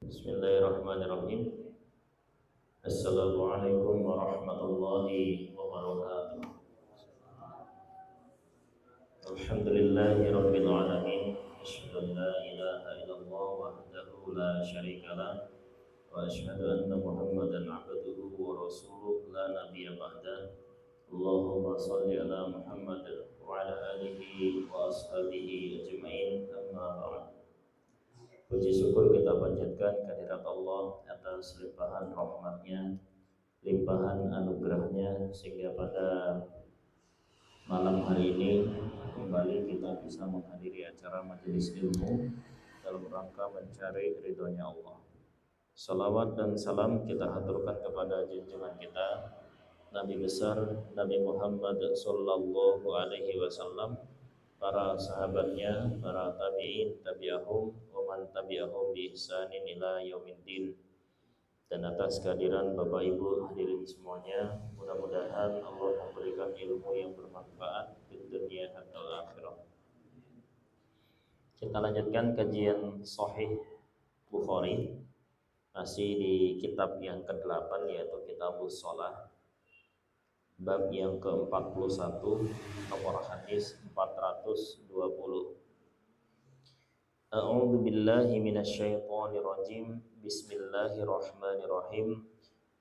Bismillahirrahmanirrahim. Assalamualaikum warahmatullahi wabarakatuh. Alhamdulillahi rabbil alamin. Asyhadu an la ilaha illallah wahdahu la syarika lah wa asyhadu anna Muhammadan abduhu wa rasuluh la nabiyya ba'da. Allahumma shalli ala Muhammad wa ala alihi wa ashabihi ajmain. Amma ba'd. Puji syukur kita panjatkan kehadirat Allah atas limpahan rahmatnya, limpahan anugerahnya, sehingga pada malam hari ini kembali kita bisa menghadiri acara majelis ilmu dalam rangka mencari ridhonya Allah. Salawat dan salam kita haturkan kepada junjungan kita Nabi besar Nabi Muhammad sallallahu alaihi wasallam, para sahabatnya, para tabi'in, tabi'ahum, wa man tabi'ahum bi ihsanin ila yaumiddin. Dan atas kehadiran Bapak Ibu hadirin semuanya, mudah-mudahan Allah memberikan ilmu yang bermanfaat di dunia dan akhirat. Kita lanjutkan kajian Sahih Bukhari, masih di kitab yang ke-8 yaitu Kitabus Shalah, bab yang ke-41, nomor hadis 420. A'udzu billahi minasyaitonir rajim. Bismillahirrahmanirrahim.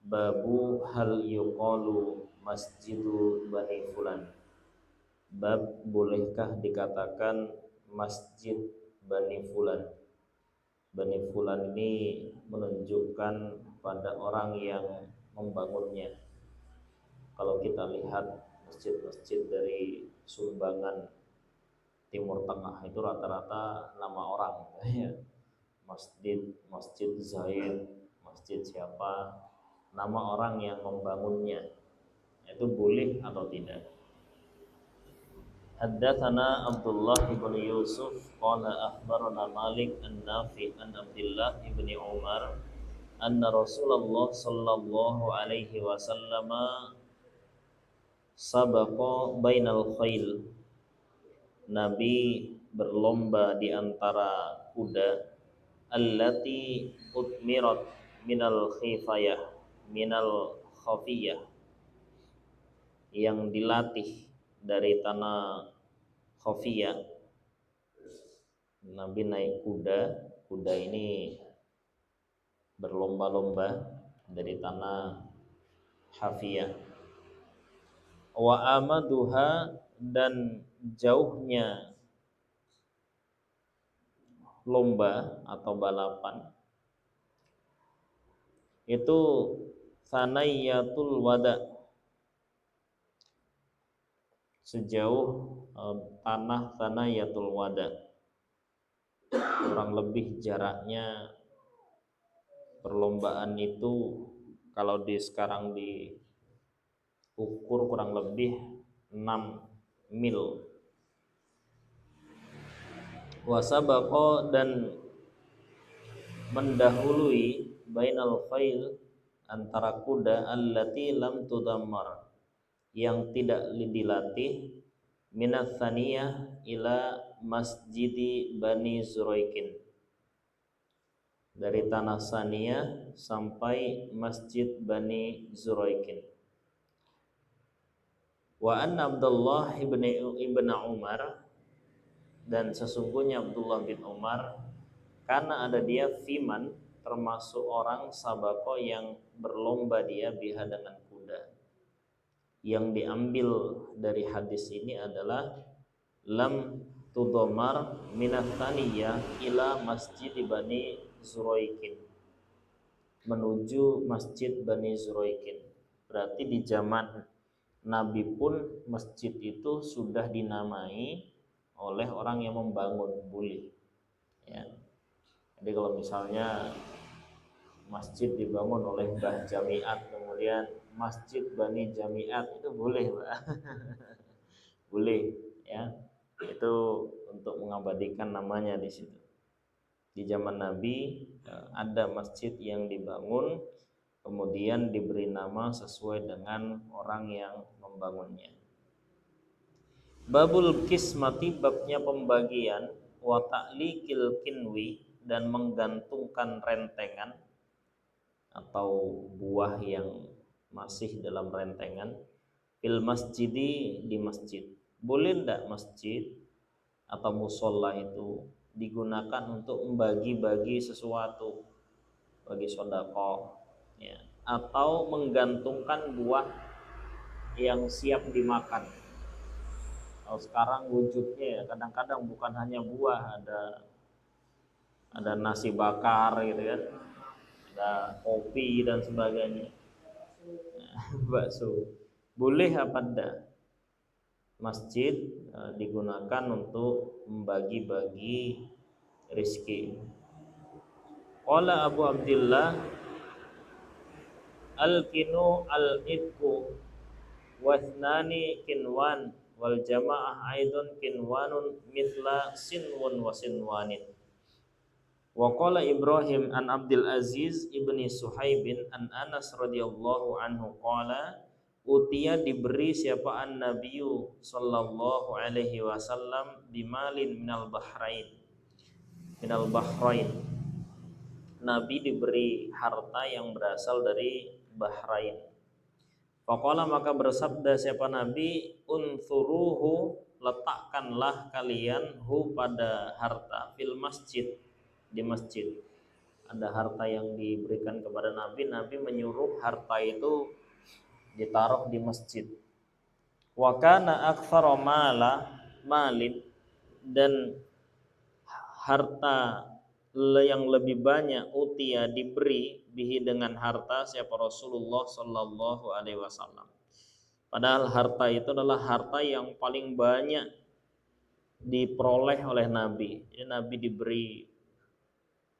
Babu hal yuqalu masjidu Bani Fulan. Bab bolehkah dikatakan Masjid Bani Fulan. Bani Fulan ini menunjukkan pada orang yang membangunnya. Kalau kita lihat masjid-masjid dari sumbangan Timur Tengah itu rata-rata nama orang, ya. Masjid Zaid, masjid siapa, nama orang yang membangunnya. Itu boleh atau tidak? Haddatsana Abdullah bin Yusuf qala akhbarana Malik an-Nafi an Abdullah bin Umar anna Rasulullah sallallahu alaihi wasallam sabaqa bainal khail. Nabi berlomba di antara kuda allati utmirat minal khafiyah, yang dilatih dari tanah khafiyah. Nabi naik kuda ini berlomba-lomba dari tanah hafiyah. Wa amaduha, dan jauhnya lomba atau balapan itu Thaniyatul Wada, sejauh tanah Thaniyatul Wada, kurang lebih jaraknya perlombaan itu kalau sekarang diukur kurang lebih 6 mil. Wasabaqa, dan mendahului bainal khail, antara kuda allati lam tudammar, yang tidak dilatih, minats tsaniyah ila masjidi Bani Zuraikin, dari tanah Saniyah sampai masjid Bani Zuraikin. Wa anna Abdullah ibn Umar, dan sesungguhnya Abdullah bin Umar, karena ada dia fiman, termasuk orang sabako yang berlomba dia biha dengan kuda. Yang diambil dari hadis ini adalah lam tudomar minat taniyah ila masjid Bani Zuraikin, menuju masjid Bani Zuraikin. Berarti di zaman Nabi pun masjid itu sudah dinamai oleh orang yang membangun, boleh, ya. Jadi kalau misalnya masjid dibangun oleh Mbah Jamiat, kemudian Masjid Bani Jamiat, itu boleh, Pak. Boleh, ya. Itu untuk mengabadikan namanya di situ. Di zaman Nabi ada masjid yang dibangun kemudian diberi nama sesuai dengan orang yang membangunnya. Babul kismati, babnya pembagian, wa ta'liqil kinwi, dan menggantungkan rentengan atau buah yang masih dalam rentengan fil masjidi, di masjid. Boleh ndak masjid atau musola itu digunakan untuk membagi-bagi sesuatu, bagi sedekah, ya, atau menggantungkan buah yang siap dimakan. Kalau sekarang wujudnya ya kadang-kadang bukan hanya buah, ada nasi bakar gitu kan, ada kopi dan sebagainya. Bakso. Boleh apa enggak masjid digunakan untuk membagi-bagi rizki? Qala Abu Abdillah al-kinu al-idku wasnani kinwan wal jamaah aidun kinwanun mithla sinwun wa sinwanin. Wa qala Ibrahim an Abdul Aziz ibni Suhaibin an Anas radhiyallahu anhu qala utia diberi siapa an Nabiyyu sallallahu alaihi wasallam bimalin minal bahrain. Nabi diberi harta yang berasal dari Bahrain. Faqala maka bersabda siapa Nabi, unsuruhu, letakkanlah kalian hu pada harta fil masjid, di masjid. Ada harta yang diberikan kepada Nabi, Nabi menyuruh harta itu ditaruh di masjid. Wa kana aktsara malin, dan harta yang lebih banyak utia diberi bihi dengan harta siapa Rasulullah sallallahu alaihi wasallam. Padahal harta itu adalah harta yang paling banyak diperoleh oleh Nabi. Jadi Nabi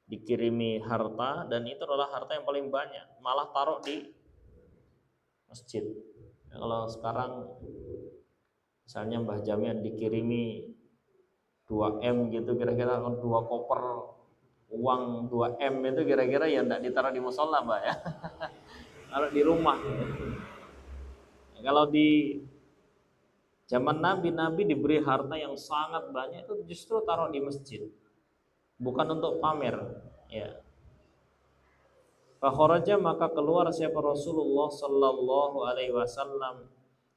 dikirimi harta dan itu adalah harta yang paling banyak, malah taruh di masjid. Ya, kalau sekarang misalnya Mbah Jamil dikirimi 2M gitu, kira-kira 2 koper uang 2M itu kira-kira ya enggak ditaruh di musola Mbak ya. Taruh di rumah. Kalau di zaman Nabi diberi harta yang sangat banyak itu justru taruh di masjid, bukan untuk pamer, ya. Fakharaja maka keluar siapa Rasulullah sallallahu alaihi wasallam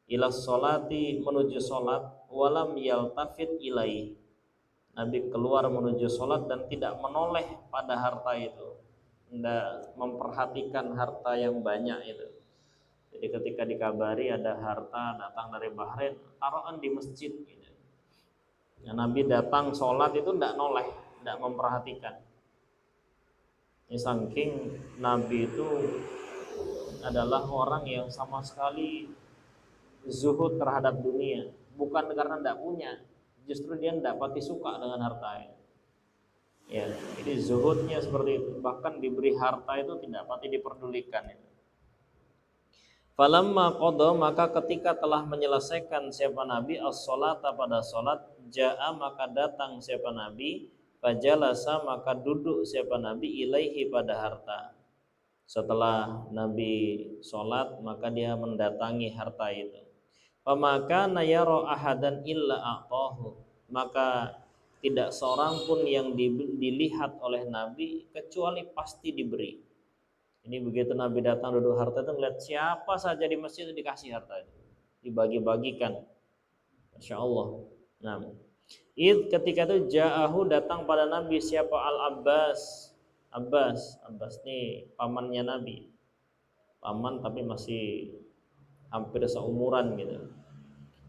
ila sholati, menuju salat, walam yaltafit ilaihi. Nabi keluar menuju salat dan tidak menoleh pada harta itu, tidak memperhatikan harta yang banyak itu. Jadi ketika dikabari ada harta datang dari Bahrain, taruhan di masjid gitu. Ya, Nabi datang sholat itu tidak noleh, tidak memperhatikan. Ya, saking Nabi itu adalah orang yang sama sekali zuhud terhadap dunia, bukan karena tidak punya, justru dia tidak pati suka dengan harta. Ya, jadi zuhudnya seperti itu. Bahkan diberi harta itu tidak pati diperdulikan. Falamma qada, maka ketika telah menyelesaikan siapa Nabi as-sholata pada salat, jaa maka datang siapa Nabi, fajalasa maka duduk siapa Nabi ilaihi pada harta. Setelah Nabi salat maka dia mendatangi harta itu. Famaka nayara ahadan illa a'tahu, maka tidak seorang pun yang dilihat oleh Nabi kecuali pasti diberi. Ini begitu Nabi datang duduk harta itu melihat siapa saja di masjid itu dikasih harta itu, dibagi-bagikan. Masya Allah. Nah, ketika itu ja'ahu datang pada Nabi siapa Al-Abbas. Abbas ini pamannya Nabi. Paman tapi masih hampir seumuran gitu.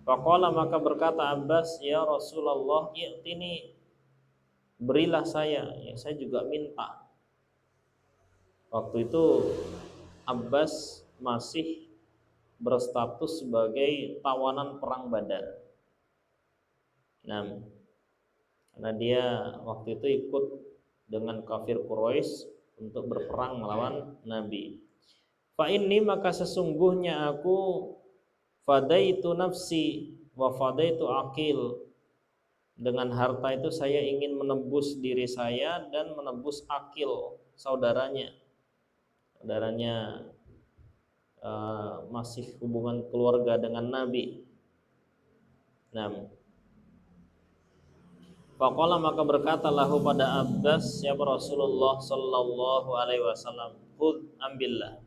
Faqala maka berkata Abbas, ya Rasulullah, i'tini, berilah saya, ya saya juga minta. Waktu itu Abbas masih berstatus sebagai tawanan perang Badar. Nah, karena dia waktu itu ikut dengan kafir Quraisy untuk berperang melawan Nabi. Fa inni, maka sesungguhnya aku fadaitu nafsi wa fadaitu aqil, dengan harta itu saya ingin menebus diri saya dan menebus Aqil, saudaranya masih hubungan keluarga dengan Nabi. Nah, Faqala maka berkata lahu pada Abbas siapa Rasulullah sallallahu alaihi wasallam, "Khudh ambillah."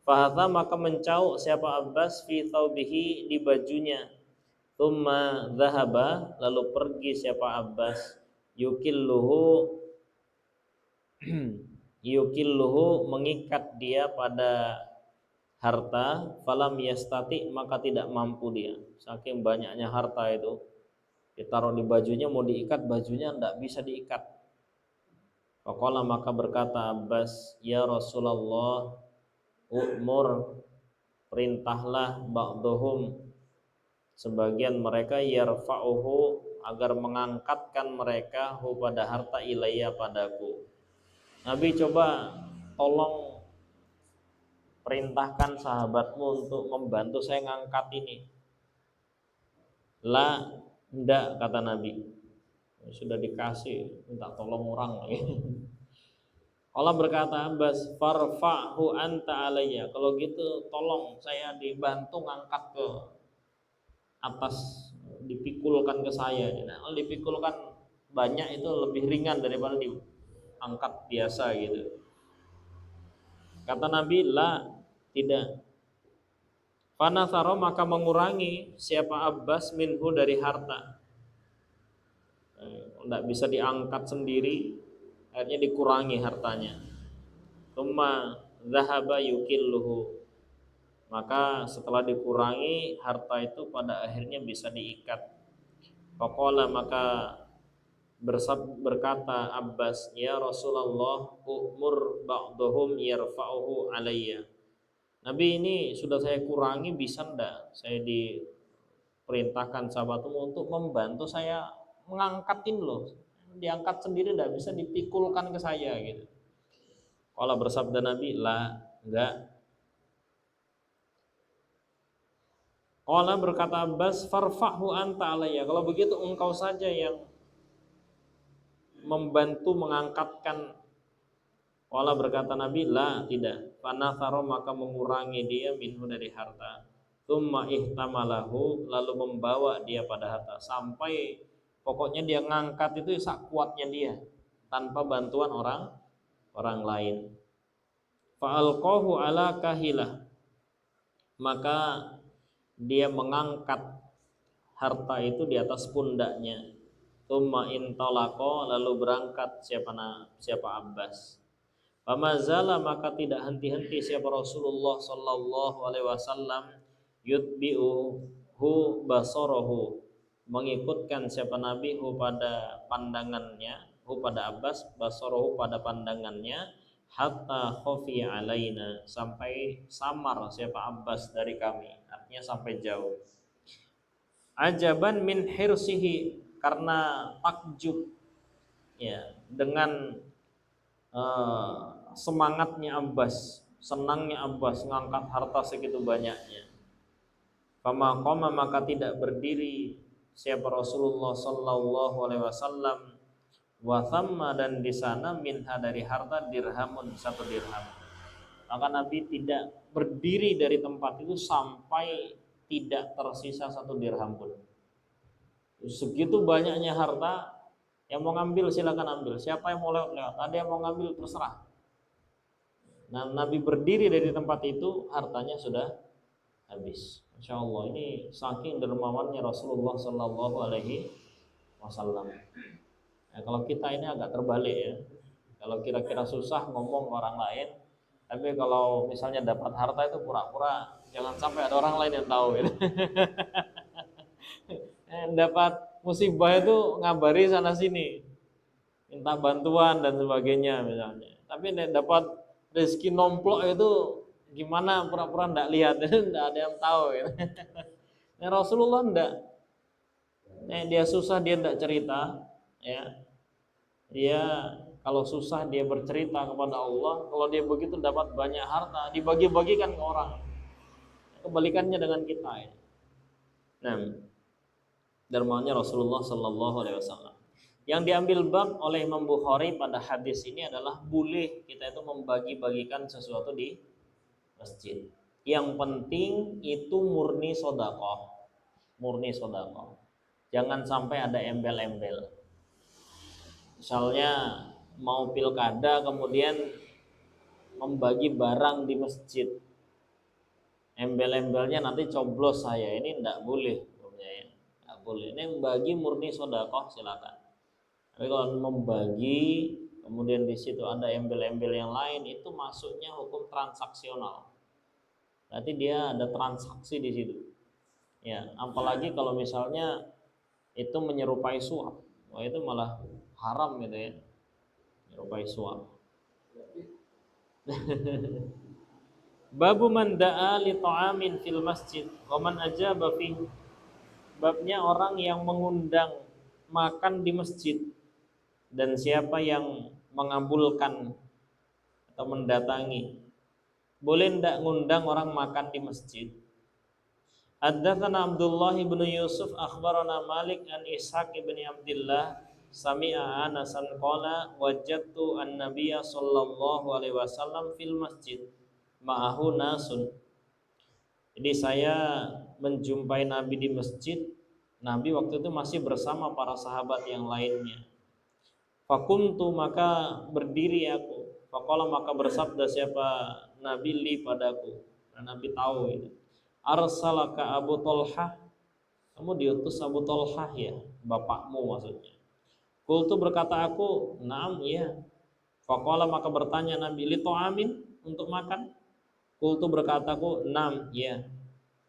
Fahatha maka mencau siapa Abbas fi thawbihi di bajunya. Tsumma dhahaba lalu pergi siapa Abbas yukilluhu yukilluhu mengikat dia pada harta, falam yastati maka tidak mampu dia. Saking banyaknya harta itu ditaruh di bajunya, mau diikat bajunya tidak bisa diikat. Faqala maka berkata Abbas, ya Rasulullah, umur perintahlah ba'dhum sebagian mereka yarfa'uhu agar mengangkatkan mereka hu pada harta ilayya padaku. Nabi coba tolong perintahkan sahabatmu untuk membantu saya ngangkat ini. La, enggak kata Nabi. Sudah dikasih, minta tolong orang lagi. Allah berkata Abbas, farfa'hu anta alayya. Kalau gitu tolong saya dibantu ngangkat ke atas, dipikulkan ke saya. Nah, kalau dipikulkan banyak itu lebih ringan daripada diangkat biasa gitu. Kata Nabi, la, tidak. Fanasaro maka mengurangi siapa Abbas minhu dari harta. Tidak bisa diangkat sendiri, akhirnya dikurangi hartanya. Tsumma dzahaba yukilluhu. Maka setelah dikurangi harta itu pada akhirnya bisa diikat. Faqala maka berkata Abbas, ya Rasulullah, umur ba'dhum yarfa'uhu alayya. Nabi, ini sudah saya kurangi, bisa ndak saya diperintahkan sahabatmu untuk membantu saya mengangkatin loh, diangkat sendiri ndak bisa dipikulkan ke saya gitu. Kalau bersabda Nabi, la, enggak. Qala berkata Abbas, farfa'hu anta alayya. Kalau begitu engkau saja yang membantu mengangkatkan. Qala berkata Nabi, la, tidak. Fanatharo maka mengurangi dia minhu dari harta. Tsumma ihtamalahu lalu membawa dia pada harta sampai pokoknya dia ngangkat itu sak kuatnya dia tanpa bantuan orang lain. Fa'alqahu ala kahilah. Maka dia mengangkat harta itu di atas pundaknya. Tsumma intalaqa lalu berangkat siapa Abbas. Famazala maka tidak henti-henti siapa Rasulullah sallallahu alaihi wasallam yutbi'uhu basarahu mengikutkan siapa Nabi hu pada pandangannya, hu pada Abbas, basarahu pada pandangannya, hatta khafi alaina sampai samar siapa Abbas dari kami, artinya sampai jauh. Ajaban min hirsihi karena takjub ya dengan semangatnya Abbas, senangnya Abbas mengangkat harta segitu banyaknya. Fama qama maka tidak berdiri siapa Rasulullah sallallahu alaihi wasallam wa thamma dan di sana minha dari harta dirhamun, 1 dirham. Maka Nabi tidak berdiri dari tempat itu sampai tidak tersisa 1 dirham pun. Segitu banyaknya harta, yang mau ngambil silakan ambil. Siapa yang mau lewat-lewat, ada yang mau ngambil terserah. Nah, Nabi berdiri dari tempat itu, hartanya sudah habis. Masya Allah, ini saking dermawannya Rasulullah Sallallahu Alaihi Wasallam. Nah, kalau kita ini agak terbalik ya. Kalau kira-kira susah ngomong ke orang lain, tapi kalau misalnya dapat harta itu pura-pura jangan sampai ada orang lain yang tahu gitu. Dapat musibah itu ngabari sana sini, minta bantuan dan sebagainya misalnya. Tapi dapat rezeki nomplok itu gimana pura-pura ndak lihat, ndak ada yang tahu gitu. Nah, Rasulullah ndak. Dia susah dia ndak cerita ya. Dia kalau susah dia bercerita kepada Allah, kalau dia begitu dapat banyak harta dibagi-bagikan ke orang. Kebalikannya dengan kita ya. Nah, dermawannya Rasulullah Sallallahu Alaihi Wasallam. Yang diambil bab oleh Imam Bukhari pada hadis ini adalah boleh kita itu membagi-bagikan sesuatu di masjid. Yang penting itu murni sedekah. Murni sedekah. Jangan sampai ada embel-embel. Misalnya mau pilkada kemudian membagi barang di masjid, embel-embelnya nanti coblos saya, ini enggak boleh hukumnya ya. Enggak boleh. Ini membagi murni sedekah silakan. Tapi kalau membagi kemudian di situ ada embel-embel yang lain, itu masuknya hukum transaksional. Berarti dia ada transaksi di situ. Ya, apalagi kalau misalnya itu menyerupai suap. Wah, itu malah haram gitu ya. Menyerupai suap. Babu man da'a li ta'amin fil masjid wa man ajaba fi. Babnya orang yang mengundang makan di masjid dan siapa yang mengabulkan atau mendatangi. Boleh ndak ngundang orang makan di masjid? Haddatsana Abdullah bin Yusuf akhbarana Malik an Ishaq bin Abdullah sami'a Anasan qala wajadtu an-nabiyya sallallahu alaihi wasallam fil masjid ma'ahu nasun. Jadi saya menjumpai Nabi di masjid. Nabi waktu itu masih bersama para sahabat yang lainnya. Fakuntu, maka berdiri aku. Faqala, maka bersabda siapa Nabi li padaku. Dan Nabi tahu itu. Arsalaka Abu Talhah, kamu diutus Abu Talhah ya, bapakmu maksudnya. Qultu, berkata aku, na'am ya. Faqala, maka bertanya Nabi, li ta'amin, untuk makan? Qultu, berkata aku, na'am ya.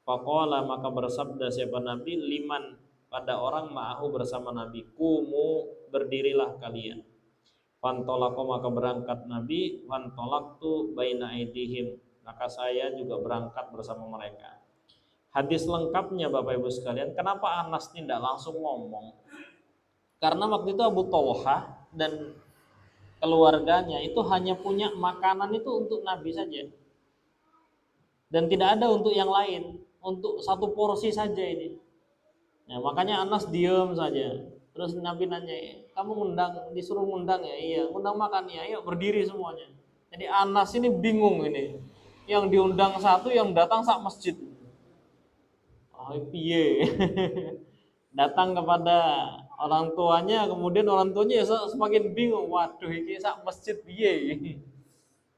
Faqala, maka bersabda siapa Nabi, liman, pada orang ma'ahu bersama Nabi, kumu, berdirilah kalian. Fantolako, maka berangkat Nabi, fantolaktu baina aidihim, maka saya juga berangkat bersama mereka. Hadis lengkapnya Bapak Ibu sekalian, kenapa Anas tidak langsung ngomong? Karena waktu itu Abu Thalhah dan keluarganya itu hanya punya makanan itu untuk Nabi saja. Dan tidak ada untuk yang lain, untuk satu porsi saja ini. Ya, makanya Anas diem saja. Terus Nabi nanya, kamu ngundang, disuruh ngundang ya? Iya, ngundang makan ya. Ayo berdiri semuanya. Jadi Anas ini bingung ini. Yang diundang satu, yang datang sak masjid. Oh, piye. Datang kepada orang tuanya, kemudian orang tuanya semakin bingung. Waduh, ini sak masjid piye.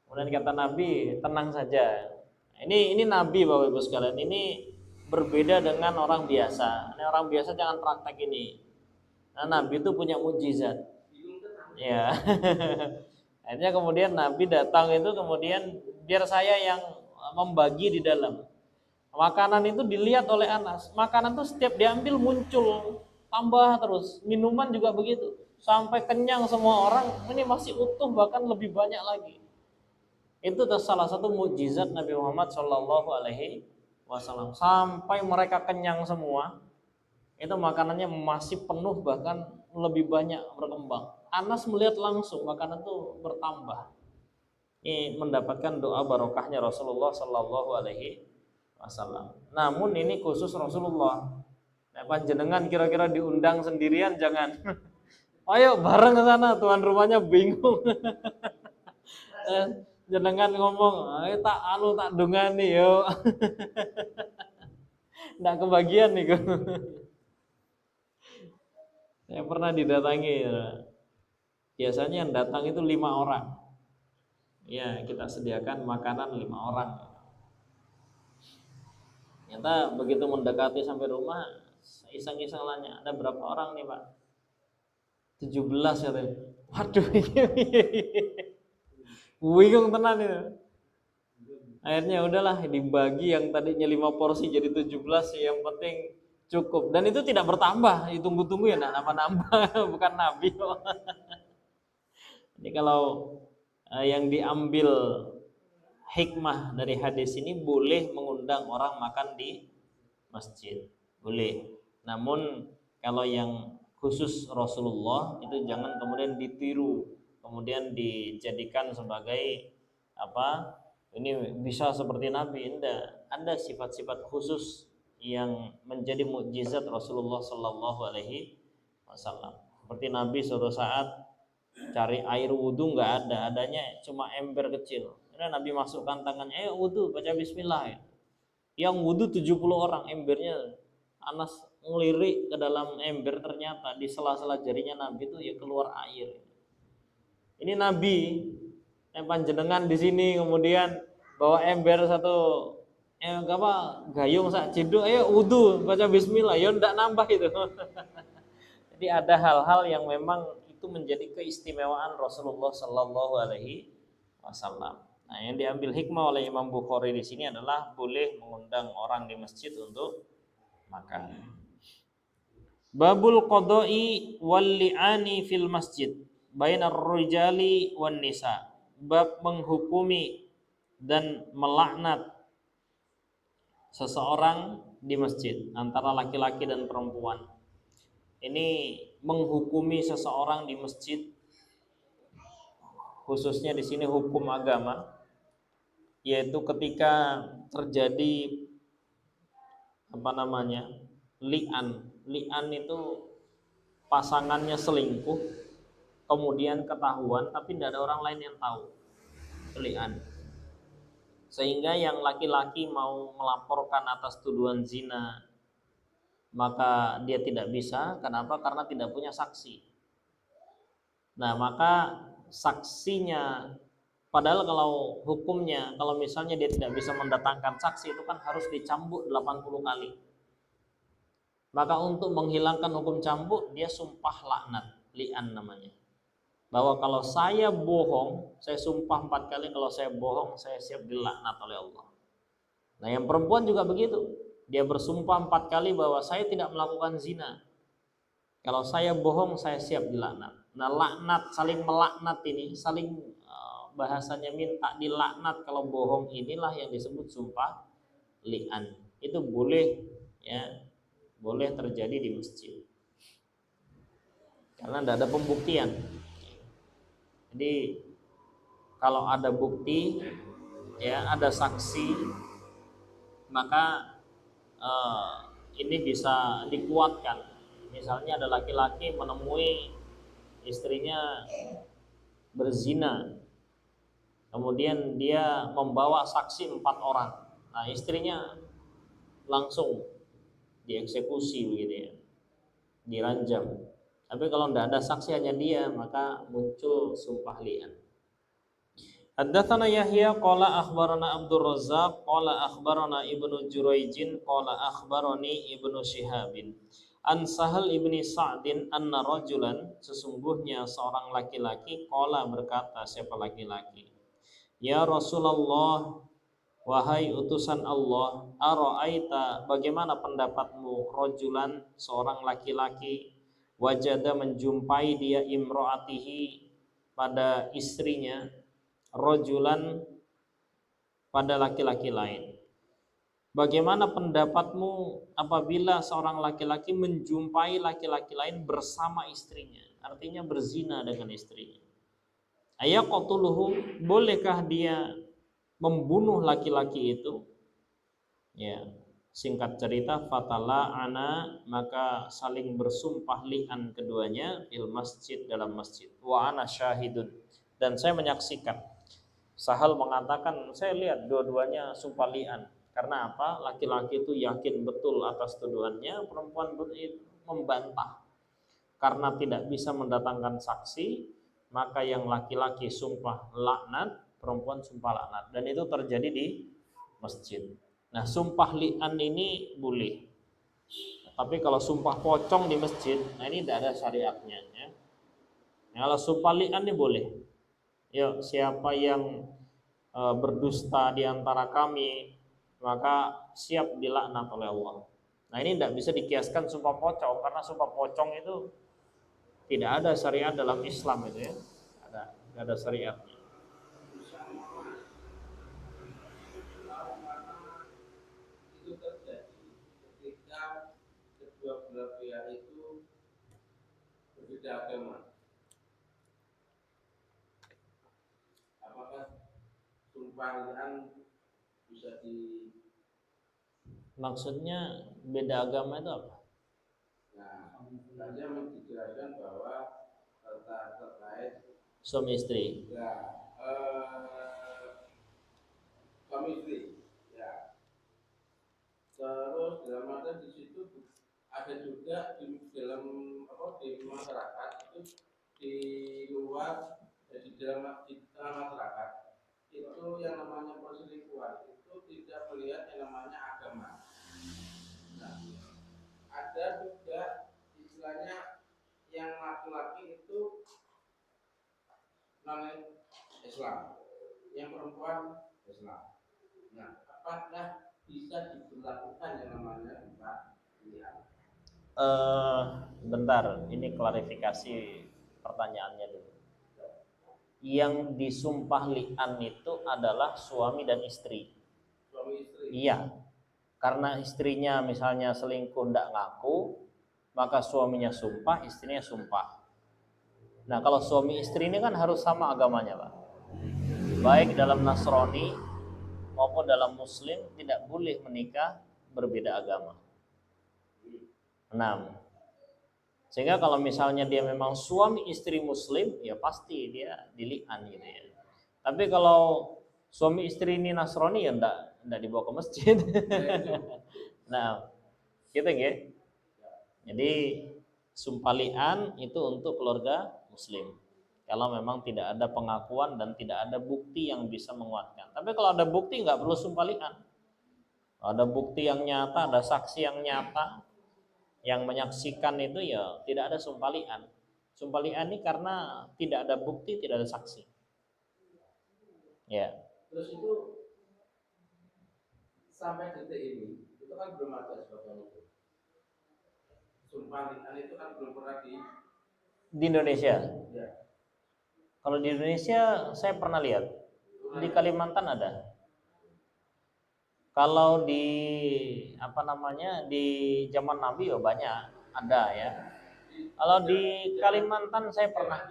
Kemudian kata Nabi, tenang saja. Ini Nabi Bapak Ibu sekalian. Ini berbeda dengan orang biasa. Ini orang biasa jangan praktek ini. Nah, Nabi itu punya mujizat. Ya. Akhirnya kemudian Nabi datang itu kemudian biar saya yang membagi di dalam. Makanan itu dilihat oleh Anas. Makanan itu setiap diambil muncul tambah terus. Minuman juga begitu. Sampai kenyang semua orang. Ini masih utuh bahkan lebih banyak lagi. Itu salah satu mukjizat Nabi Muhammad Shallallahu Alaihi Wasallam. Sampai mereka kenyang semua, itu makanannya masih penuh bahkan lebih banyak berkembang. Anas melihat langsung makanan itu bertambah. Ini mendapatkan doa barokahnya Rasulullah Shallallahu Alaihi Wasallam. Namun ini khusus Rasulullah. Nah, panjenengan kira-kira diundang sendirian jangan. Ayo bareng ke sana, tuan rumahnya bingung. Jenengan ngomong, ayo tak dungani yo. Nggak kebagian nih. Saya pernah didatangi. Biasanya yang datang itu 5 orang. Ya, kita sediakan makanan 5 orang. Ternyata begitu mendekati sampai rumah, iseng-iseng nanya, ada berapa orang nih Pak? 17 katanya. Waduh, bingung tenan itu. Akhirnya udahlah dibagi, yang tadinya 5 porsi jadi 17, yang penting cukup. Dan itu tidak bertambah, ditunggu-tunggu ya enggak nambah-nambah, bukan Nabi. Jadi kalau yang diambil hikmah dari hadis ini, boleh mengundang orang makan di masjid, boleh. Namun kalau yang khusus Rasulullah itu jangan kemudian ditiru, kemudian dijadikan sebagai apa? Ini bisa seperti Nabi. Enggak, ada sifat-sifat khusus yang menjadi mukjizat Rasulullah Shallallahu Alaihi Wasallam. Seperti Nabi suatu saat cari air wudhu nggak ada, adanya cuma ember kecil. Karena Nabi masukkan tangannya, ayo wudhu, baca Bismillah. Ya. Yang wudhu 70 orang, embernya Anas ngelirik ke dalam ember, ternyata di sela-sela jarinya Nabi itu ya keluar air. Ini Nabi yang panjenengan di sini kemudian bawa ember satu gayung sak ciduk, ayo wudu baca bismillah, ya ndak nambah itu. Jadi ada hal-hal yang memang itu menjadi keistimewaan Rasulullah Sallallahu Alaihi Wasallam. Nah, yang diambil hikmah oleh Imam Bukhari di sini adalah boleh mengundang orang di masjid untuk makan. Babul qada'i wal li'ani fil masjid bainar rijali wan nisa. Bab menghukumi dan melaknat seseorang di masjid antara laki-laki dan perempuan. Ini menghukumi seseorang di masjid, khususnya di sini hukum agama, yaitu ketika terjadi li'an. Li'an itu pasangannya selingkuh, kemudian ketahuan tapi tidak ada orang lain yang tahu. Li'an. Sehingga yang laki-laki mau melaporkan atas tuduhan zina, maka dia tidak bisa. Kenapa? Karena tidak punya saksi. Nah, maka saksinya, padahal kalau hukumnya, kalau misalnya dia tidak bisa mendatangkan saksi, itu kan harus dicambuk 80 kali. Maka untuk menghilangkan hukum cambuk, dia sumpah laknat, li'an namanya. Bahwa kalau saya bohong, saya sumpah 4 kali, kalau saya bohong, saya siap dilaknat oleh Allah. Nah, yang perempuan juga begitu. Dia bersumpah 4 kali bahwa saya tidak melakukan zina. Kalau saya bohong, saya siap dilaknat. Nah, laknat, saling melaknat ini, saling bahasanya minta dilaknat kalau bohong, inilah yang disebut sumpah li'an. Itu boleh, ya, boleh terjadi di masjid. Karena tidak ada pembuktian. Jadi kalau ada bukti, ya, ada saksi, maka ini bisa dikuatkan. Misalnya ada laki-laki menemui istrinya berzina, kemudian dia membawa saksi 4 orang. Nah, istrinya langsung dieksekusi begitu ya, diranjam. Tapi kalau tidak ada saksi, hanya dia, maka muncul sumpah li'an. Haddatsana Yahya qala akhbarana Abdul Razzaq qala akhbarana Ibnu Jurayjin qala akhbarani Ibnu Syihabin an Sahal ibni Sa'din anna rajulan, sesungguhnya seorang laki-laki, qala berkata, siapa laki-laki, ya Rasulullah, wahai utusan Allah, ara'aita, bagaimana pendapatmu, rajulan, seorang laki-laki, wajada, menjumpai dia, imro'atihi, pada istrinya, rajulan, pada laki-laki lain. Bagaimana pendapatmu apabila seorang laki-laki menjumpai laki-laki lain bersama istrinya, artinya berzina dengan istrinya? Ayaqtuluhu, bolehkah dia membunuh laki-laki itu? Ya, singkat cerita, fatala ana, maka saling bersumpah li'an keduanya fil masjid, dalam masjid. Wa ana syahidun, dan saya menyaksikan. Sahal mengatakan, saya lihat dua-duanya sumpah li'an. Karena apa? Laki-laki itu yakin betul atas tuduhannya, perempuan membantah. Karena tidak bisa mendatangkan saksi, maka yang laki-laki sumpah laknat, perempuan sumpah laknat. Dan itu terjadi di masjid. Nah, sumpah li'an ini boleh. Tapi kalau sumpah pocong di masjid, nah ini tidak ada syariatnya, ya. Nah, kalau sumpah li'an ini boleh. Ya, siapa yang berdusta di antara kami, maka siap dilaknat oleh Allah. Nah, ini tidak bisa dikiaskan sumpah pocong, karena sumpah pocong itu tidak ada syariat dalam Islam itu, ya. Tidak ada syariatnya. Itu terjadi ketika kedua belah pihak itu berbeda agama. Apakah sumpah li'an bisa di... Maksudnya beda agama itu apa? Nah, tadi dijelaskan bahwa terkait Suami istri. ya, suami istri, ya. Terus dalam arti di situ ada juga di dalam apa di masyarakat itu di luar di dalam di tengah masyarakat itu yang namanya perselingkuhan itu tidak melihat yang namanya agama. Nah, ada juga istilahnya yang laki-laki itu non Islam, yang perempuan Islam. Nah, apakah bisa diberlakukan yang namanya lihat? Bentar, ini klarifikasi pertanyaannya dulu. Yang disumpah li'an itu adalah suami dan istri. Suami istri. Iya, karena istrinya misalnya selingkuh ndak ngaku, maka suaminya sumpah, istrinya sumpah. Nah, kalau suami istri ini kan harus sama agamanya, Pak. Baik dalam Nasrani maupun dalam Muslim tidak boleh menikah berbeda agama. 6. Sehingga kalau misalnya dia memang suami istri Muslim, ya pasti dia dili'an gitu ya. Tapi kalau suami istri ini Nasrani ya ndak dibawa ke masjid. Nah, gitu ya. Jadi sumpah li'an itu untuk keluarga Muslim. Kalau memang tidak ada pengakuan dan tidak ada bukti yang bisa menguatkan. Tapi kalau ada bukti nggak perlu sumpah li'an. Ada bukti yang nyata, ada saksi yang nyata, yang menyaksikan itu ya tidak ada sumpah li'an. Sumpah li'an ini karena tidak ada bukti, tidak ada saksi. Ya. Terus itu sampai detik ini itu kan belum ada sebagainya itu. Sumpah li'an itu kan belum pernah di Indonesia. Ya. Kalau di Indonesia saya pernah lihat di Kalimantan ada. Kalau di apa namanya di zaman Nabi ya banyak ada ya. Kalau di Kalimantan saya pernah,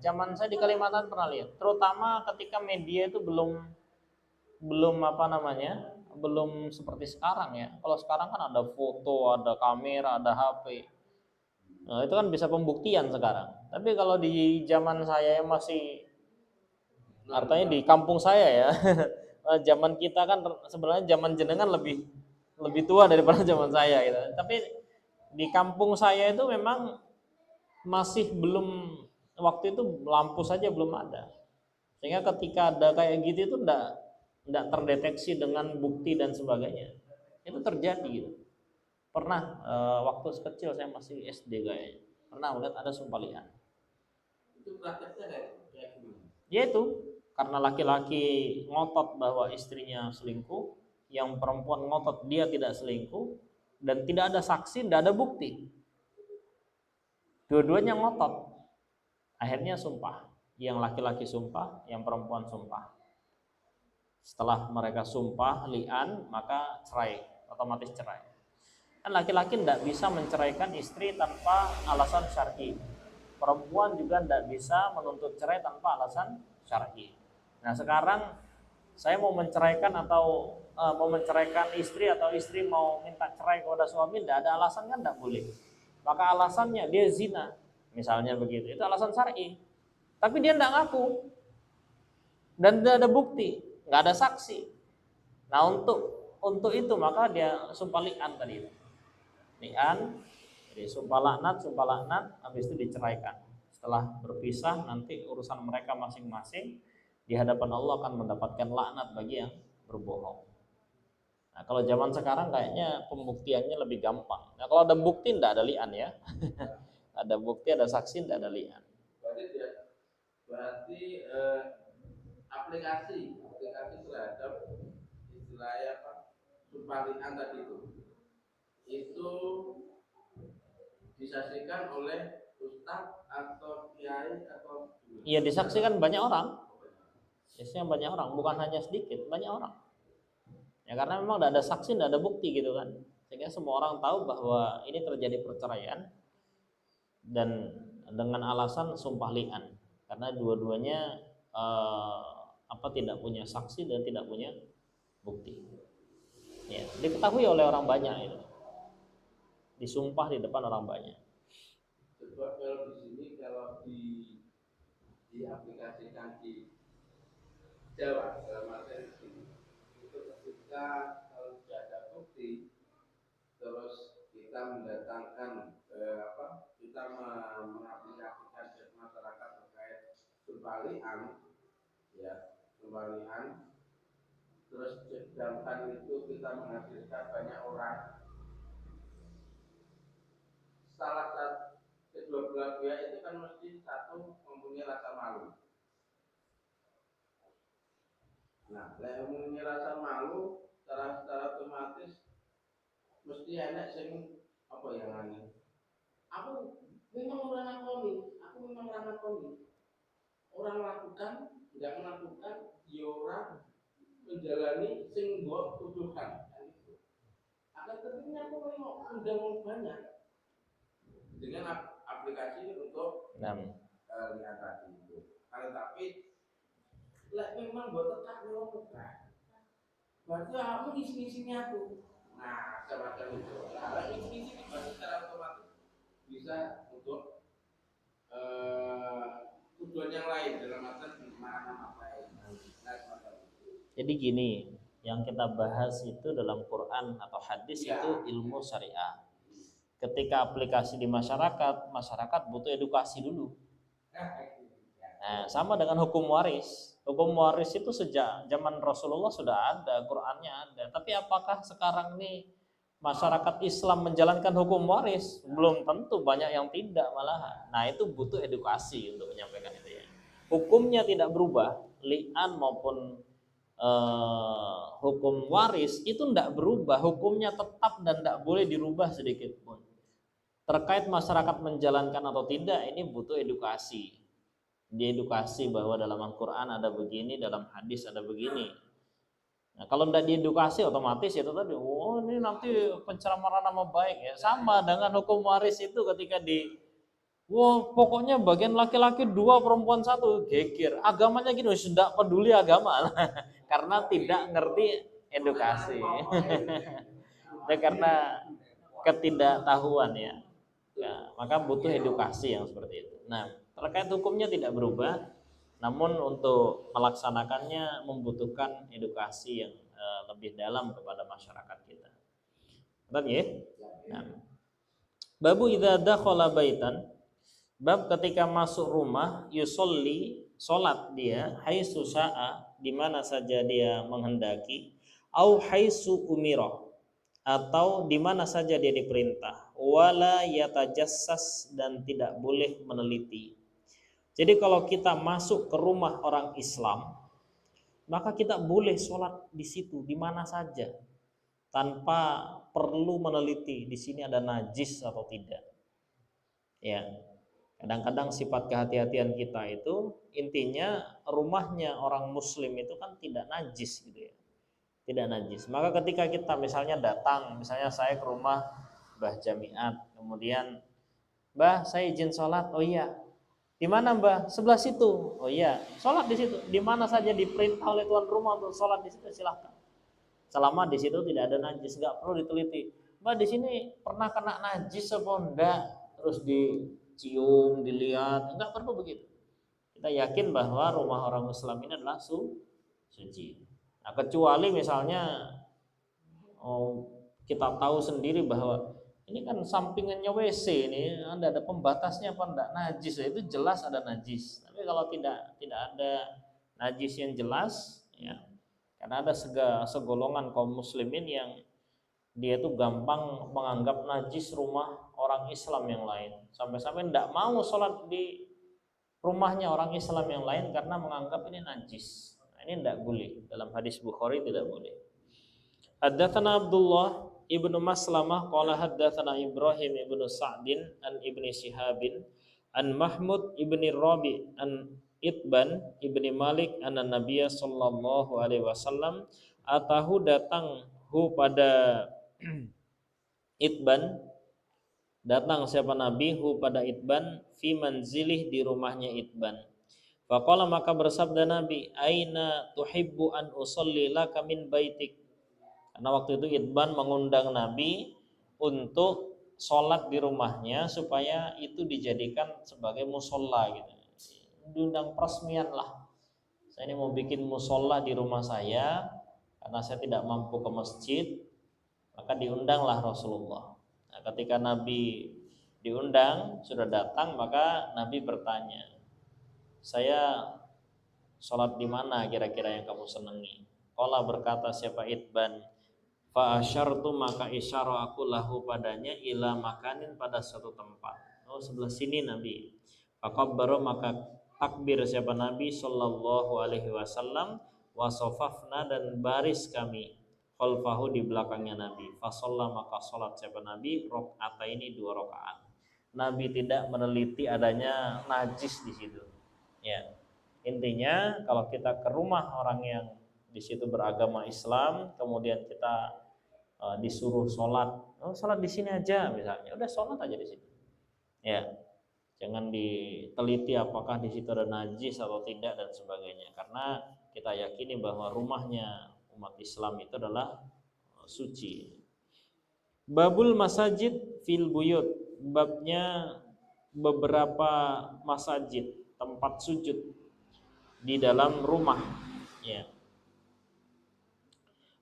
zaman saya di Kalimantan pernah lihat. Terutama ketika media itu belum apa namanya, belum seperti sekarang ya. Kalau sekarang kan ada foto, ada kamera, ada HP. Nah, itu kan bisa pembuktian sekarang. Tapi kalau di zaman saya yang masih, artinya di kampung saya ya, zaman kita kan sebenarnya zaman jenengan lebih tua daripada zaman saya gitu. Tapi di kampung saya itu memang masih belum, waktu itu lampu saja belum ada. Sehingga ketika ada kayak gitu itu enggak terdeteksi dengan bukti dan sebagainya. Itu terjadi gitu. Pernah waktu kecil saya masih SD kayaknya. Pernah melihat ada sumpah li'an. Itu prakteknya kayak gimana? Yaitu karena laki-laki ngotot bahwa istrinya selingkuh, yang perempuan ngotot dia tidak selingkuh, dan tidak ada saksi, tidak ada bukti. Dua-duanya ngotot. Akhirnya sumpah. Yang laki-laki sumpah, yang perempuan sumpah. Setelah mereka sumpah li'an, maka cerai, otomatis cerai. Kan laki-laki tidak bisa menceraikan istri tanpa alasan syar'i. Perempuan juga tidak bisa menuntut cerai tanpa alasan syar'i. Nah sekarang saya mau menceraikan atau mau menceraikan istri atau istri mau minta cerai kepada suami, tidak ada alasan kan tidak boleh. Maka alasannya dia zina, misalnya begitu, itu alasan syar'i. Tapi dia tidak ngaku dan tidak ada bukti, nggak ada saksi. Nah untuk itu maka dia sumpah li'an tadi. Li'an, jadi sumpah laknat, habis itu diceraikan. Setelah berpisah nanti urusan mereka masing-masing, di hadapan Allah akan mendapatkan laknat bagi yang berbohong. Nah kalau zaman sekarang kayaknya pembuktiannya lebih gampang. Nah kalau ada bukti tidak ada li'an ya. Ada bukti, ada saksi, tidak ada li'an. Berarti aplikasi terhadap istilahnya apa sumpah li'an tadi itu disaksikan oleh ustaz atau kiai atau Iya disaksikan banyak orang. Biasanya banyak orang, bukan hanya sedikit, banyak orang. Ya karena memang tidak ada saksi, tidak ada bukti gitu kan. Sehingga semua orang tahu bahwa ini terjadi perceraian dan dengan alasan sumpah li'an. Karena dua-duanya tidak punya saksi dan tidak punya bukti. Ya, diketahui oleh orang banyak itu. Disumpah di depan orang banyak. Coba kalau di sini kalau diaplikasikan di Jawa dalam arti itu ketika kalau tidak ada bukti terus kita kita mendatangkan kita mengaplikasikan ke masyarakat terkait kembalian, ya kembalian, terus sedangkan itu kita menghasilkan banyak orang, salah satu kedua belah pihak itu kan mesti satu mempunyai rasa malu. Nah, yang mempunyai rasa malu secara otomatis mesti enak sing apa yang aneh. Aku memang orang lakoni. Orang lakukan, tidak melakukan, ya orang menjalani sing mbok tuduhkan. Akan tetapi aku memang udah mau banyak dengan aplikasi untuk lihat tadi itu. Kalau tapi memang buat tetap melakukan, berarti kamu ngisi-ngisinya aku. Nah, semacam itu. Nah, ngisi-ngisi itu secara otomatis bisa untuk tujuan yang lain dalam artian mana apa lain. Nah, semacam itu. Jadi gini, yang kita bahas itu dalam Quran atau hadis itu ilmu syariah. Ketika aplikasi di masyarakat butuh edukasi dulu. Nah, sama dengan hukum waris. Hukum waris itu sejak zaman Rasulullah sudah ada, Qur'annya ada. Tapi apakah sekarang nih masyarakat Islam menjalankan hukum waris? Belum tentu, banyak yang tidak malahan. Nah, itu butuh edukasi untuk menyampaikan itu ya. Hukumnya tidak berubah, li'an maupun hukum waris itu tidak berubah, hukumnya tetap dan tidak boleh dirubah sedikit pun. Terkait masyarakat menjalankan atau tidak, ini butuh edukasi. Diedukasi bahwa dalam Al-Quran ada begini, dalam hadis ada begini. Nah, kalau tidak diedukasi otomatis itu tadi, ini nanti pencemaran nama baik ya. Sama dengan hukum waris itu ketika pokoknya bagian laki-laki 2, perempuan 1, geger. Agamanya gitu, sudah peduli agama karena tidak ngerti edukasi. Itu karena ketidaktahuan ya. Maka butuh edukasi yang seperti itu. Nah, terkait hukumnya tidak berubah, namun untuk melaksanakannya membutuhkan edukasi yang lebih dalam kepada masyarakat kita. Betul ya? Nah, babu idza dakhala baitan, bab ketika masuk rumah, yusolli, salat dia, haitsu syaa, di mana saja dia menghendaki, au haitsu umira, atau di mana saja dia diperintah, wala yatajassas, dan tidak boleh meneliti. Jadi kalau kita masuk ke rumah orang Islam, maka kita boleh sholat di situ di mana saja tanpa perlu meneliti di sini ada najis atau tidak. Ya, kadang-kadang sifat kehati-hatian kita itu intinya rumahnya orang Muslim itu kan tidak najis gitu ya. Tidak najis. Maka ketika kita misalnya datang, misalnya saya ke rumah Mbah Jamiat, kemudian Mbah saya izin sholat, oh iya, di mana Mbah? Sebelah situ, oh iya, sholat di situ. Di mana saja diperintah oleh tuan rumah untuk sholat di situ silahkan. Selama di situ tidak ada najis, nggak perlu diteliti. Mbah di sini pernah kena najis apa enggak? Terus dicium, dilihat, nggak perlu begitu. Kita yakin bahwa rumah orang Islam ini adalah suci. Nah, kecuali misalnya kita tahu sendiri bahwa ini kan sampingannya WC ini, ada pembatasnya apa enggak, najis, itu jelas ada najis. Tapi kalau tidak ada najis yang jelas ya, karena ada segolongan kaum muslimin yang dia tuh gampang menganggap najis rumah orang Islam yang lain, sampai-sampai enggak mau sholat di rumahnya orang Islam yang lain karena menganggap ini najis. Ini tidak boleh, dalam hadis Bukhari tidak boleh. Haddatsana Abdullah ibnu Maslamah qala haddatsana Ibrahim ibnu Sa'din an ibni Shihabin an Mahmud ibni Rabi an Itban ibni Malik anna Nabiyya sallallahu alaihi wasallam atahu datang pada Itban, datang siapa Nabi pada Itban fi manzilih, di rumahnya Itban. Faqala, maka bersabda Nabi, aina tuhibbu an usalli laka min baitik. Karena waktu itu Itban mengundang Nabi untuk sholat di rumahnya supaya itu dijadikan sebagai musola gitu. Diundang peresmian lah. Saya ini mau bikin musola di rumah saya karena saya tidak mampu ke masjid, maka diundanglah Rasulullah. Nah, ketika Nabi diundang, sudah datang, maka Nabi bertanya, saya sholat di mana kira-kira yang kamu senangi? Qala, berkata siapa Itban, fa asyartu, maka isyarah aku lahu padanya, ila makanin, pada suatu tempat. Oh, sebelah sini Nabi. Fakabbara, maka takbir siapa Nabi sallallahu alaihi wasallam, wa safafna, dan baris kami khalfahu, di belakangnya Nabi. Fasalla, maka salat siapa Nabi rakaataini, 2 rakaat. Nabi tidak meneliti adanya najis di situ. Ya. Intinya kalau kita ke rumah orang yang di situ beragama Islam, kemudian kita disuruh sholat, sholat di sini aja misalnya, udah sholat aja di sini. Ya, jangan diteliti apakah di situ ada najis atau tidak dan sebagainya, karena kita yakini bahwa rumahnya umat Islam itu adalah suci. Babul masajid fil buyut, babnya beberapa masajid, tempat sujud di dalam rumah, ya.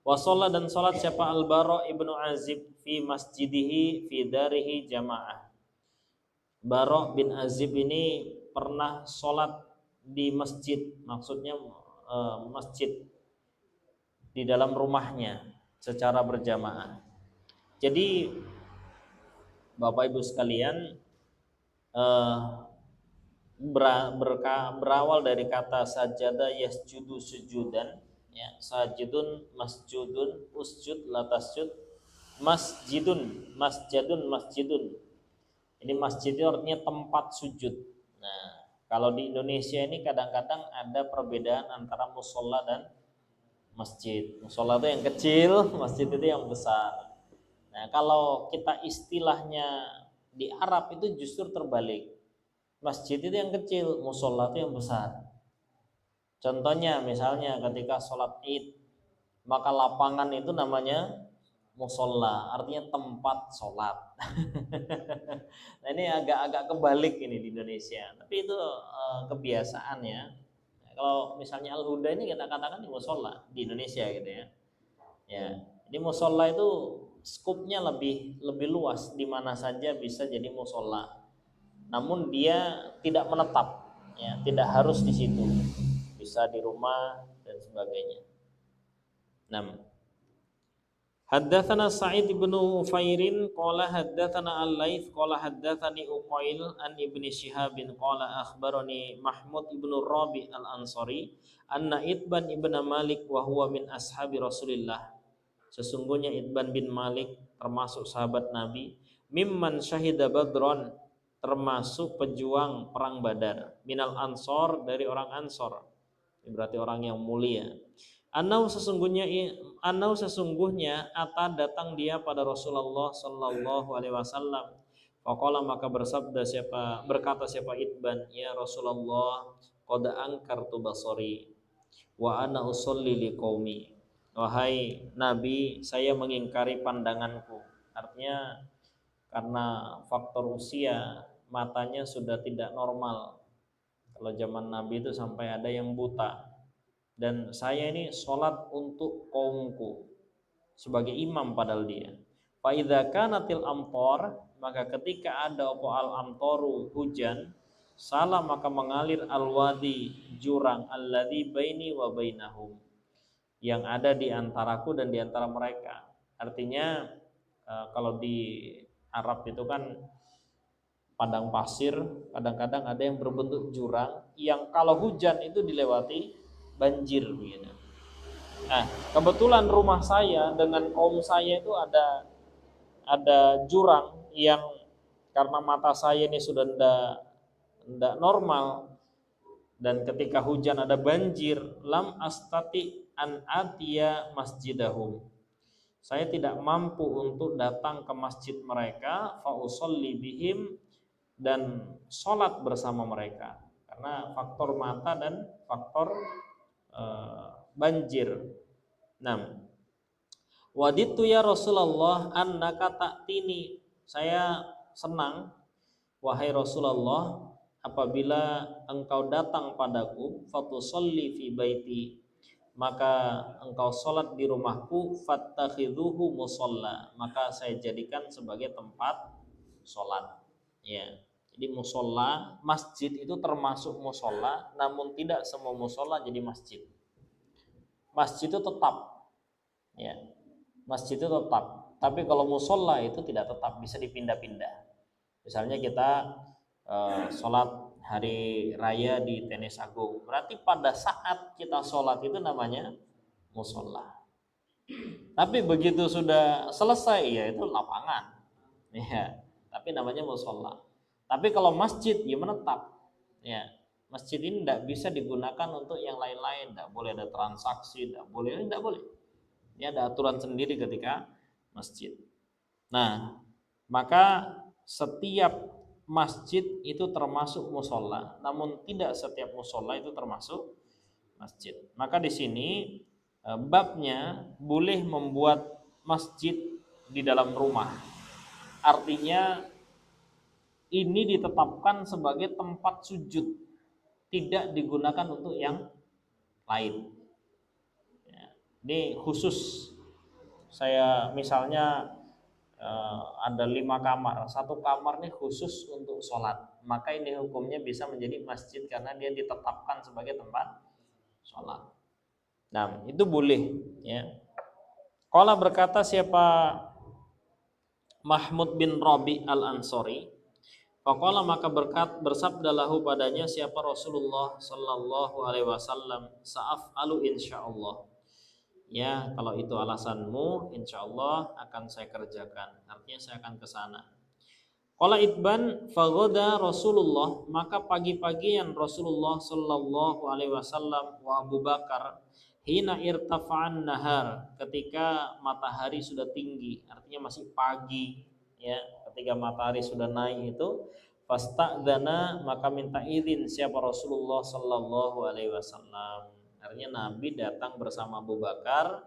Wasolla, dan salat siapa Al-Bara ibnu Azib fi masjidihi fi darihi jamaah. Bara bin Azib ini pernah salat di masjid, maksudnya masjid di dalam rumahnya secara berjamaah. Jadi Bapak Ibu sekalian, berawal dari kata sajada yasjudu sujudan, ya, sajidun masjudun usjud latasjud, masjidun masjidun. Ini masjid itu artinya tempat sujud. Nah, kalau di Indonesia ini kadang-kadang ada perbedaan antara musola dan masjid. Musola itu yang kecil, masjid itu yang besar. Nah, kalau kita istilahnya di Arab itu justru terbalik. Masjid itu yang kecil, musola itu yang besar. Contohnya misalnya ketika sholat id, maka lapangan itu namanya musola, artinya tempat sholat. Nah, ini agak kebalik ini di Indonesia, tapi itu kebiasaan ya. Kalau misalnya Al-Huda ini kita katakan di musola di Indonesia gitu ya. Ya, jadi musola itu skupnya lebih luas, di mana saja bisa jadi musola. Namun dia tidak menetap, ya, tidak harus di situ, bisa di rumah dan sebagainya. 6. Haddatsana Sa'id bin Ufairin qala haddatsana Al-Laits qala haddatsani Uqail an Ibnu Syihab qala akhbarani Mahmud ibnu Rabi Al-Ansari anna Itban ibn Malik wa huwa min ashabi Rasulillah. Sesungguhnya Itban bin Malik termasuk sahabat Nabi, mimman syahida Badron, termasuk pejuang perang Badar, minal Ansor, dari orang Ansor, berarti orang yang mulia. Anau sesungguhnya ata datang dia pada Rasulullah sallallahu alaihi wasallam. Faqala, maka berkata siapa Itban, ya Rasulullah, qad ankartu basari wa ana usolli liqaumi. Wahai Nabi, saya mengingkari pandanganku. Artinya karena faktor usia, matanya sudah tidak normal. Kalau zaman Nabi itu sampai ada yang buta. Dan saya ini sholat untuk kaumku sebagai imam padahal dia. Fa idza kanatil amtor, maka ketika ada al amtoru, hujan, salah maka mengalir al-wadi, jurang, alladzi baini wa bainahum, yang ada di antaraku dan di antara mereka. Artinya kalau di Arab itu kan padang pasir, kadang-kadang ada yang berbentuk jurang yang kalau hujan itu dilewati banjir begitu. Nah, kebetulan rumah saya dengan kaum saya itu ada jurang yang karena mata saya ini sudah tidak normal, dan ketika hujan ada banjir, lam astati an atiya masjidahum, saya tidak mampu untuk datang ke masjid mereka, fa usolli bihim, dan sholat bersama mereka karena faktor mata dan faktor banjir. 6. Waditu ya Rasulullah annaka ta'tini, saya senang wahai Rasulullah apabila engkau datang padaku, fatusolli fi baiti, maka engkau sholat di rumahku, fattakhidhuhu musalla, maka saya jadikan sebagai tempat sholat. Ya, jadi musola, masjid itu termasuk musola, namun tidak semua musola jadi masjid. Masjid itu tetap, ya, masjid itu tetap. Tapi kalau musola itu tidak tetap, bisa dipindah-pindah. Misalnya kita sholat hari raya di Tenis Agung, berarti pada saat kita sholat itu namanya musola. Tapi begitu sudah selesai, ya itu lapangan, ya. Tapi namanya musola. Tapi kalau masjid, ya menetap, ya. Masjid ini tidak bisa digunakan untuk yang lain-lain, tidak boleh ada transaksi, tidak boleh. Ya, ada aturan sendiri ketika masjid. Nah, maka setiap masjid itu termasuk musola, namun tidak setiap musola itu termasuk masjid. Maka di sini babnya boleh membuat masjid di dalam rumah. Artinya ini ditetapkan sebagai tempat sujud, tidak digunakan untuk yang lain. Ya, ini khusus. Saya misalnya ada 5 kamar, satu kamar ini khusus untuk sholat, maka ini hukumnya bisa menjadi masjid karena dia ditetapkan sebagai tempat sholat. Nah, itu boleh, ya. Qala berkata siapa Mahmud bin Rabi al-Ansori, faqala maka bersabda lahu padanya siapa Rasulullah sallallahu alaihi wasallam, sa'af'alu insyaallah. Ya, kalau itu alasanmu, insyaallah akan saya kerjakan. Artinya saya akan ke sana. Qala Itban faghoda Rasulullah, maka pagi-pagian Rasulullah sallallahu alaihi wasallam wa Abu Bakar hina irtafa'an nahar, ketika matahari sudah tinggi, artinya masih pagi, ya, ketika matahari sudah naik itu fasta'dzana, maka minta izin siapa Rasulullah sallallahu alaihi wasallam. Artinya Nabi datang bersama Abu Bakar,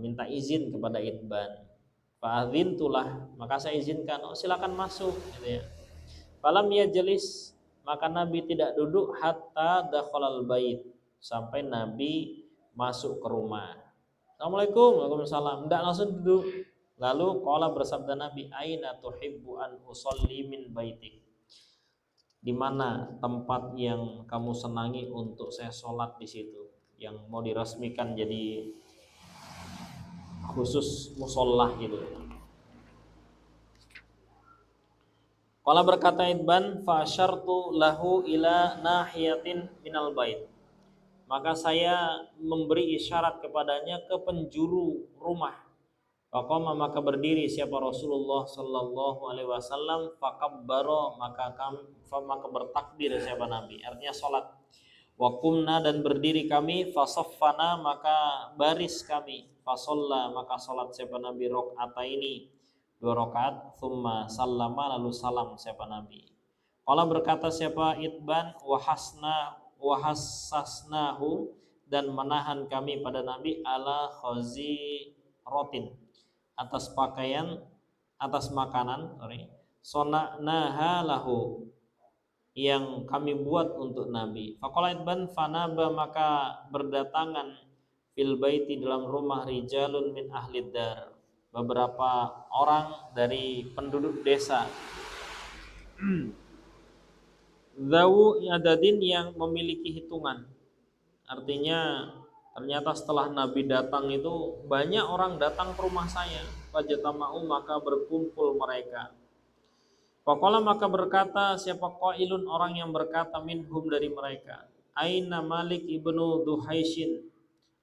minta izin kepada Itban. Fa'adzintulah, maka saya izinkan, oh silakan masuk, gitu ya. Falam yajlis, maka Nabi tidak duduk hatta dakhalal bait, sampai Nabi masuk ke rumah. Assalamualaikum, waalaikumsalam, tidak langsung duduk. Lalu qala bersabda Nabi, aina tuhibbu an usolli min baitik, di mana tempat yang kamu senangi untuk saya sholat di situ, yang mau diresmikan jadi khusus musolah gitu. Qala berkata Itban, fa asyartu lahu ila nahiyatin minal bait, maka saya memberi isyarat kepadanya ke penjuru rumah. Faqama, maka berdiri siapa Rasulullah sallallahu alaihi wasallam, fakabbara, maka bertakbir siapa Nabi, artinya salat. Wa qumna, dan berdiri kami, fasaffana, maka baris kami, fasalla, maka salat siapa Nabi rakaataini, 2 rakaat, thumma sallama, lalu salam siapa Nabi. Qala berkata siapa Itban, wahassasnahu, dan menahan kami pada Nabi ala khaziratin, atas pakaian, atas makanan, sona'naha lahu, yang kami buat untuk Nabi. Faqala Itban, fanaba, maka berdatangan fil baiti, dalam rumah, rijalun min ahlid dar, beberapa orang dari penduduk desa, zawu adadin, yang memiliki hitungan. Artinya ternyata setelah Nabi datang itu banyak orang datang ke rumah saya. Fajatama'u, maka berkumpul mereka. Faqala, maka berkata siapa qailun, orang yang berkata, minhum, dari mereka, aina Malik ibnu Duhaisyin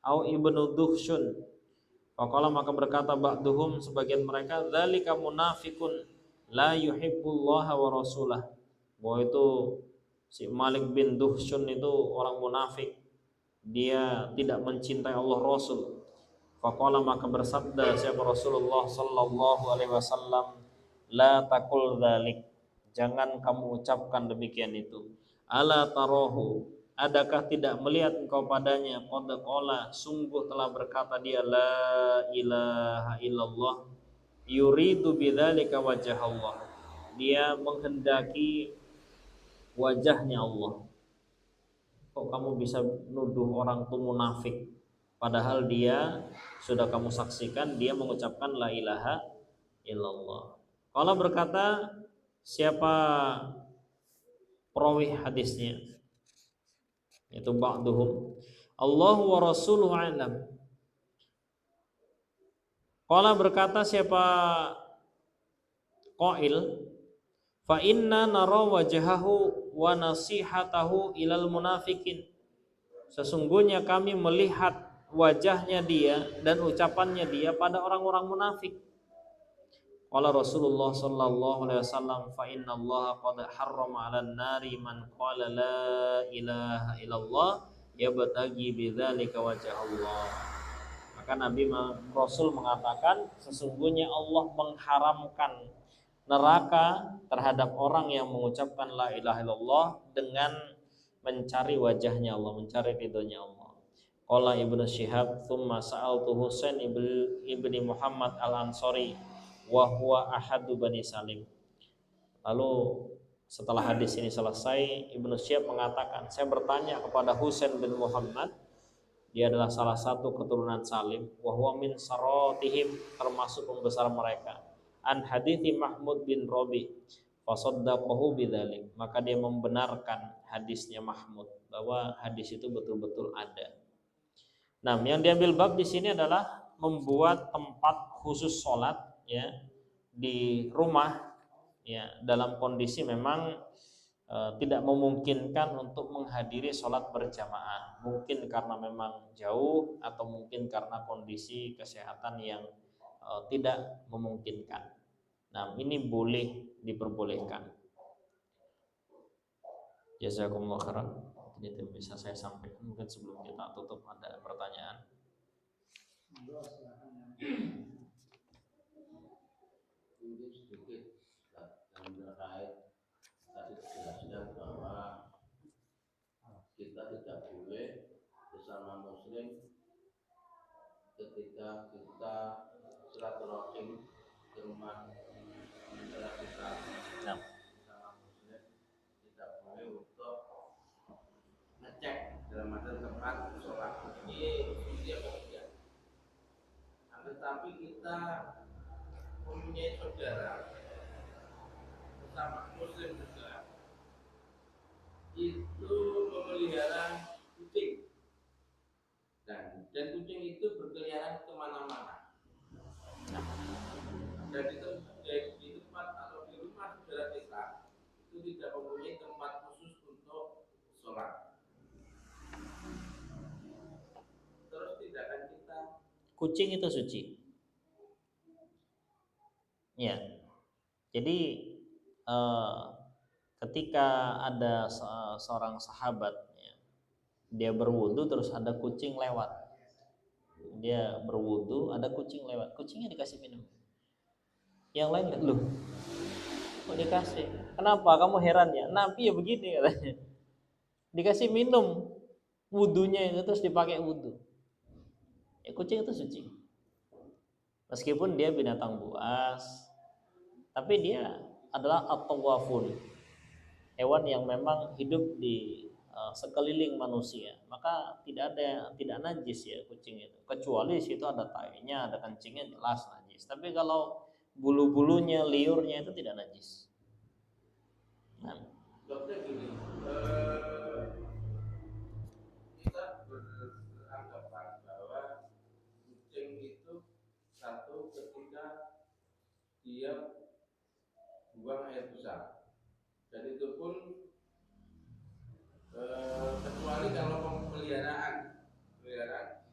au ibnu Duhsyun. Faqala, maka berkata ba'duhum, sebagian mereka, dzalika munafiqun la yuhibbullaha wa rasulah, bahwa itu si Malik bin Duhsyun itu orang munafik, dia tidak mencintai Allah Rasul. Faqala, maka bersabda siapa Rasulullah sallallahu alaihi wasallam, la taqul dzalik, jangan kamu ucapkan demikian itu. Ala tarahu, adakah tidak melihat engkau padanya, qad qala, sungguh telah berkata dia, la ilaha illallah, yuridu bidzalika wajh Allah, dia menghendaki wajahnya Allah. Kok kamu bisa nuduh orang itu munafik? padahal dia sudah kamu saksikan dia mengucapkan la ilaha illallah. Qala berkata siapa perawi hadisnya, itu ba'duhum, Allahu wa rasuluhu a'lam. Qala berkata siapa qail, fa inna nara wajhahu wa nasihatahu ilal munafikin. Sesungguhnya kami melihat wajahnya dia dan ucapannya dia pada orang-orang munafik. Qala Rasulullah sallallahu alaihi wasallam, fa inna Allah qad harrama 'alan nari man qala la ilaha illallah yabtaghi bidzalika wajha Allah. Maka Rasul mengatakan sesungguhnya Allah mengharamkan neraka terhadap orang yang mengucapkan la ilaha illallah dengan mencari wajahnya Allah, mencari ridhonya Allah. Qala Ibnu Syihab, "Tsumma sa'altu Husain ibni Muhammad al-Ansari wa huwa ahadu Bani Salim." Lalu setelah hadis ini selesai, Ibnu Syihab mengatakan, saya bertanya kepada Husain bin Muhammad, dia adalah salah satu keturunan Salim, wa huwa min saratihim, termasuk pembesar mereka. An hadithi Mahmud bin Rabi, fasaddaqahu bidzalik, maka dia membenarkan hadisnya Mahmud bahwa hadis itu betul-betul ada. Nah, yang diambil bab di sini adalah membuat tempat khusus sholat ya di rumah ya dalam kondisi memang tidak memungkinkan untuk menghadiri sholat berjamaah, mungkin karena memang jauh atau mungkin karena kondisi kesehatan yang tidak memungkinkan. Nah, ini boleh diperbolehkan. Jazakumullah khairan. Ini bisa saya sampaikan, mungkin sebelum kita tutup ada pertanyaan. Ini sedikit dan terkait tadi dijelaskan bahwa kita tidak boleh bersama muslim ketika kita silaturahim ke rumah saudara kita bersama muslim, tidak boleh untuk ngecek dalam arti tempat sholat ini apa tidak. Tetapi kita mempunyai saudara bersama muslim juga itu memelihara kucing dan kucing itu berkeliaran kemana-mana dan di tempat atau di rumah saudara kita itu tidak mempunyai tempat khusus untuk sholat. Terus tindakan kita, kucing itu suci ya, jadi ketika ada seorang sahabat ya, dia berwudu terus ada kucing lewat, dia berwudu ada kucing lewat, kucingnya dikasih minum, yang lain nggak, loh kok dikasih, kenapa kamu heran ya, Nabi ya begini katanya, dikasih minum wudunya itu terus dipakai wudu ya, kucing itu suci meskipun dia binatang buas, tapi dia adalah at-tawafun, hewan yang memang hidup di sekeliling manusia, maka tidak najis ya kucing itu, kecuali di situ ada tainya, ada kencingnya, jelas najis. Tapi kalau bulu-bulunya, liurnya itu tidak najis. Nah, dokter gini, kita beranggapan bahwa kucing itu satu ketika dia buang air besar, dan itu pun kecuali kalau pemeliharaan di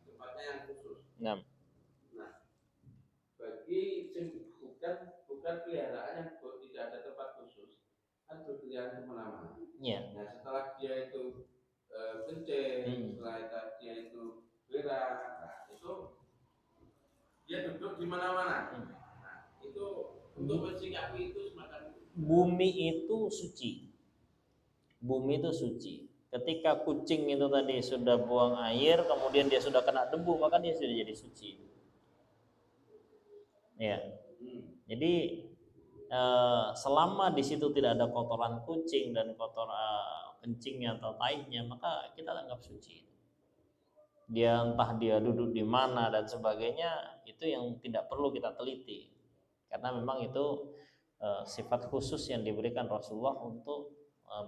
tempatnya yang khusus. nah. Nah, bagi bukan peliharaan yang tidak ada tempat khusus, kan berkeliaran kemana-mana. Yeah. Nah, setelah dia itu kencing, setelah dia itu berak, nah, itu dia duduk di mana-mana. Nah, itu untuk mensikapi itu semacam bumi itu suci. Bumi itu suci. Ketika kucing itu tadi sudah buang air, kemudian dia sudah kena debu, maka dia sudah jadi suci. Ya. Jadi selama di situ tidak ada kotoran kucing dan kotoran kencingnya atau taiknya, maka kita anggap suci. entah dia duduk di mana dan sebagainya, itu yang tidak perlu kita teliti. Karena memang itu sifat khusus yang diberikan Rasulullah untuk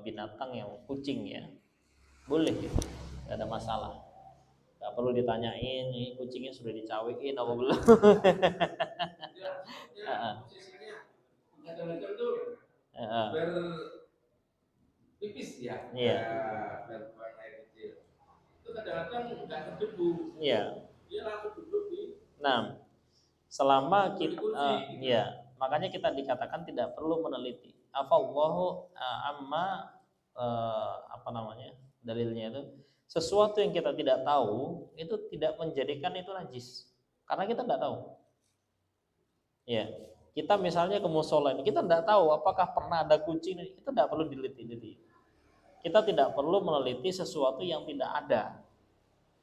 binatang yang kucing ya. Boleh gitu, tidak ada masalah. Tidak perlu ditanyain, ini kucingnya sudah dicawikin apa belum. Posisinya kadang-kadang tuh berpipis ya, Iya. berbuang air kecil. Itu kadang-kadang nggak terdebu. Iya. Dia langsung duduk di. Nah, selama kita kursi. ya, makanya kita dikatakan tidak perlu meneliti. Afallahu amma apa namanya? Dalilnya itu sesuatu yang kita tidak tahu itu tidak menjadikan itu najis. Karena kita tidak tahu. Ya, kita misalnya ke musola ini, kita tidak tahu apakah pernah ada kucing, itu tidak perlu diliti. Kita tidak perlu meneliti sesuatu yang tidak ada.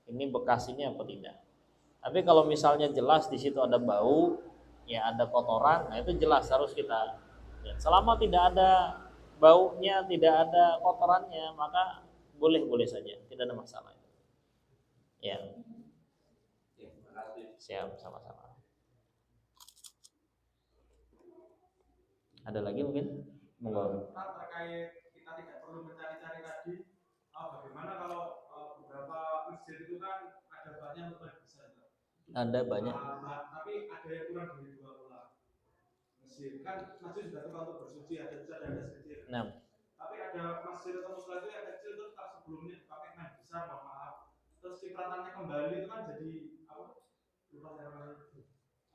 Ini bekas ini apa tidak. Tapi kalau misalnya jelas di situ ada bau, ya ada kotoran, nah itu jelas harus kita lihat. Selama tidak ada baunya, tidak ada kotorannya, maka boleh-boleh saja, tidak ada masalah. Ya. Siap, sama-sama. Ada lagi mungkin? Monggo. Terkait kita tidak perlu mencari-cari tadi, bagaimana kalau beberapa masjid itu kan ada banyak lubang besar. Ada banyak. Tapi ada yang kurang dari 2 bola. Masjid kan masjid sudah tukang untuk bersuci, ada sedikit. Nah. Tapi ada masjid atau musola itu yang kecil itu tak sebelumnya dipakai main besar, mohon maaf. Terus cipratannya kembali itu kan jadi apa? Lupa saya namanya.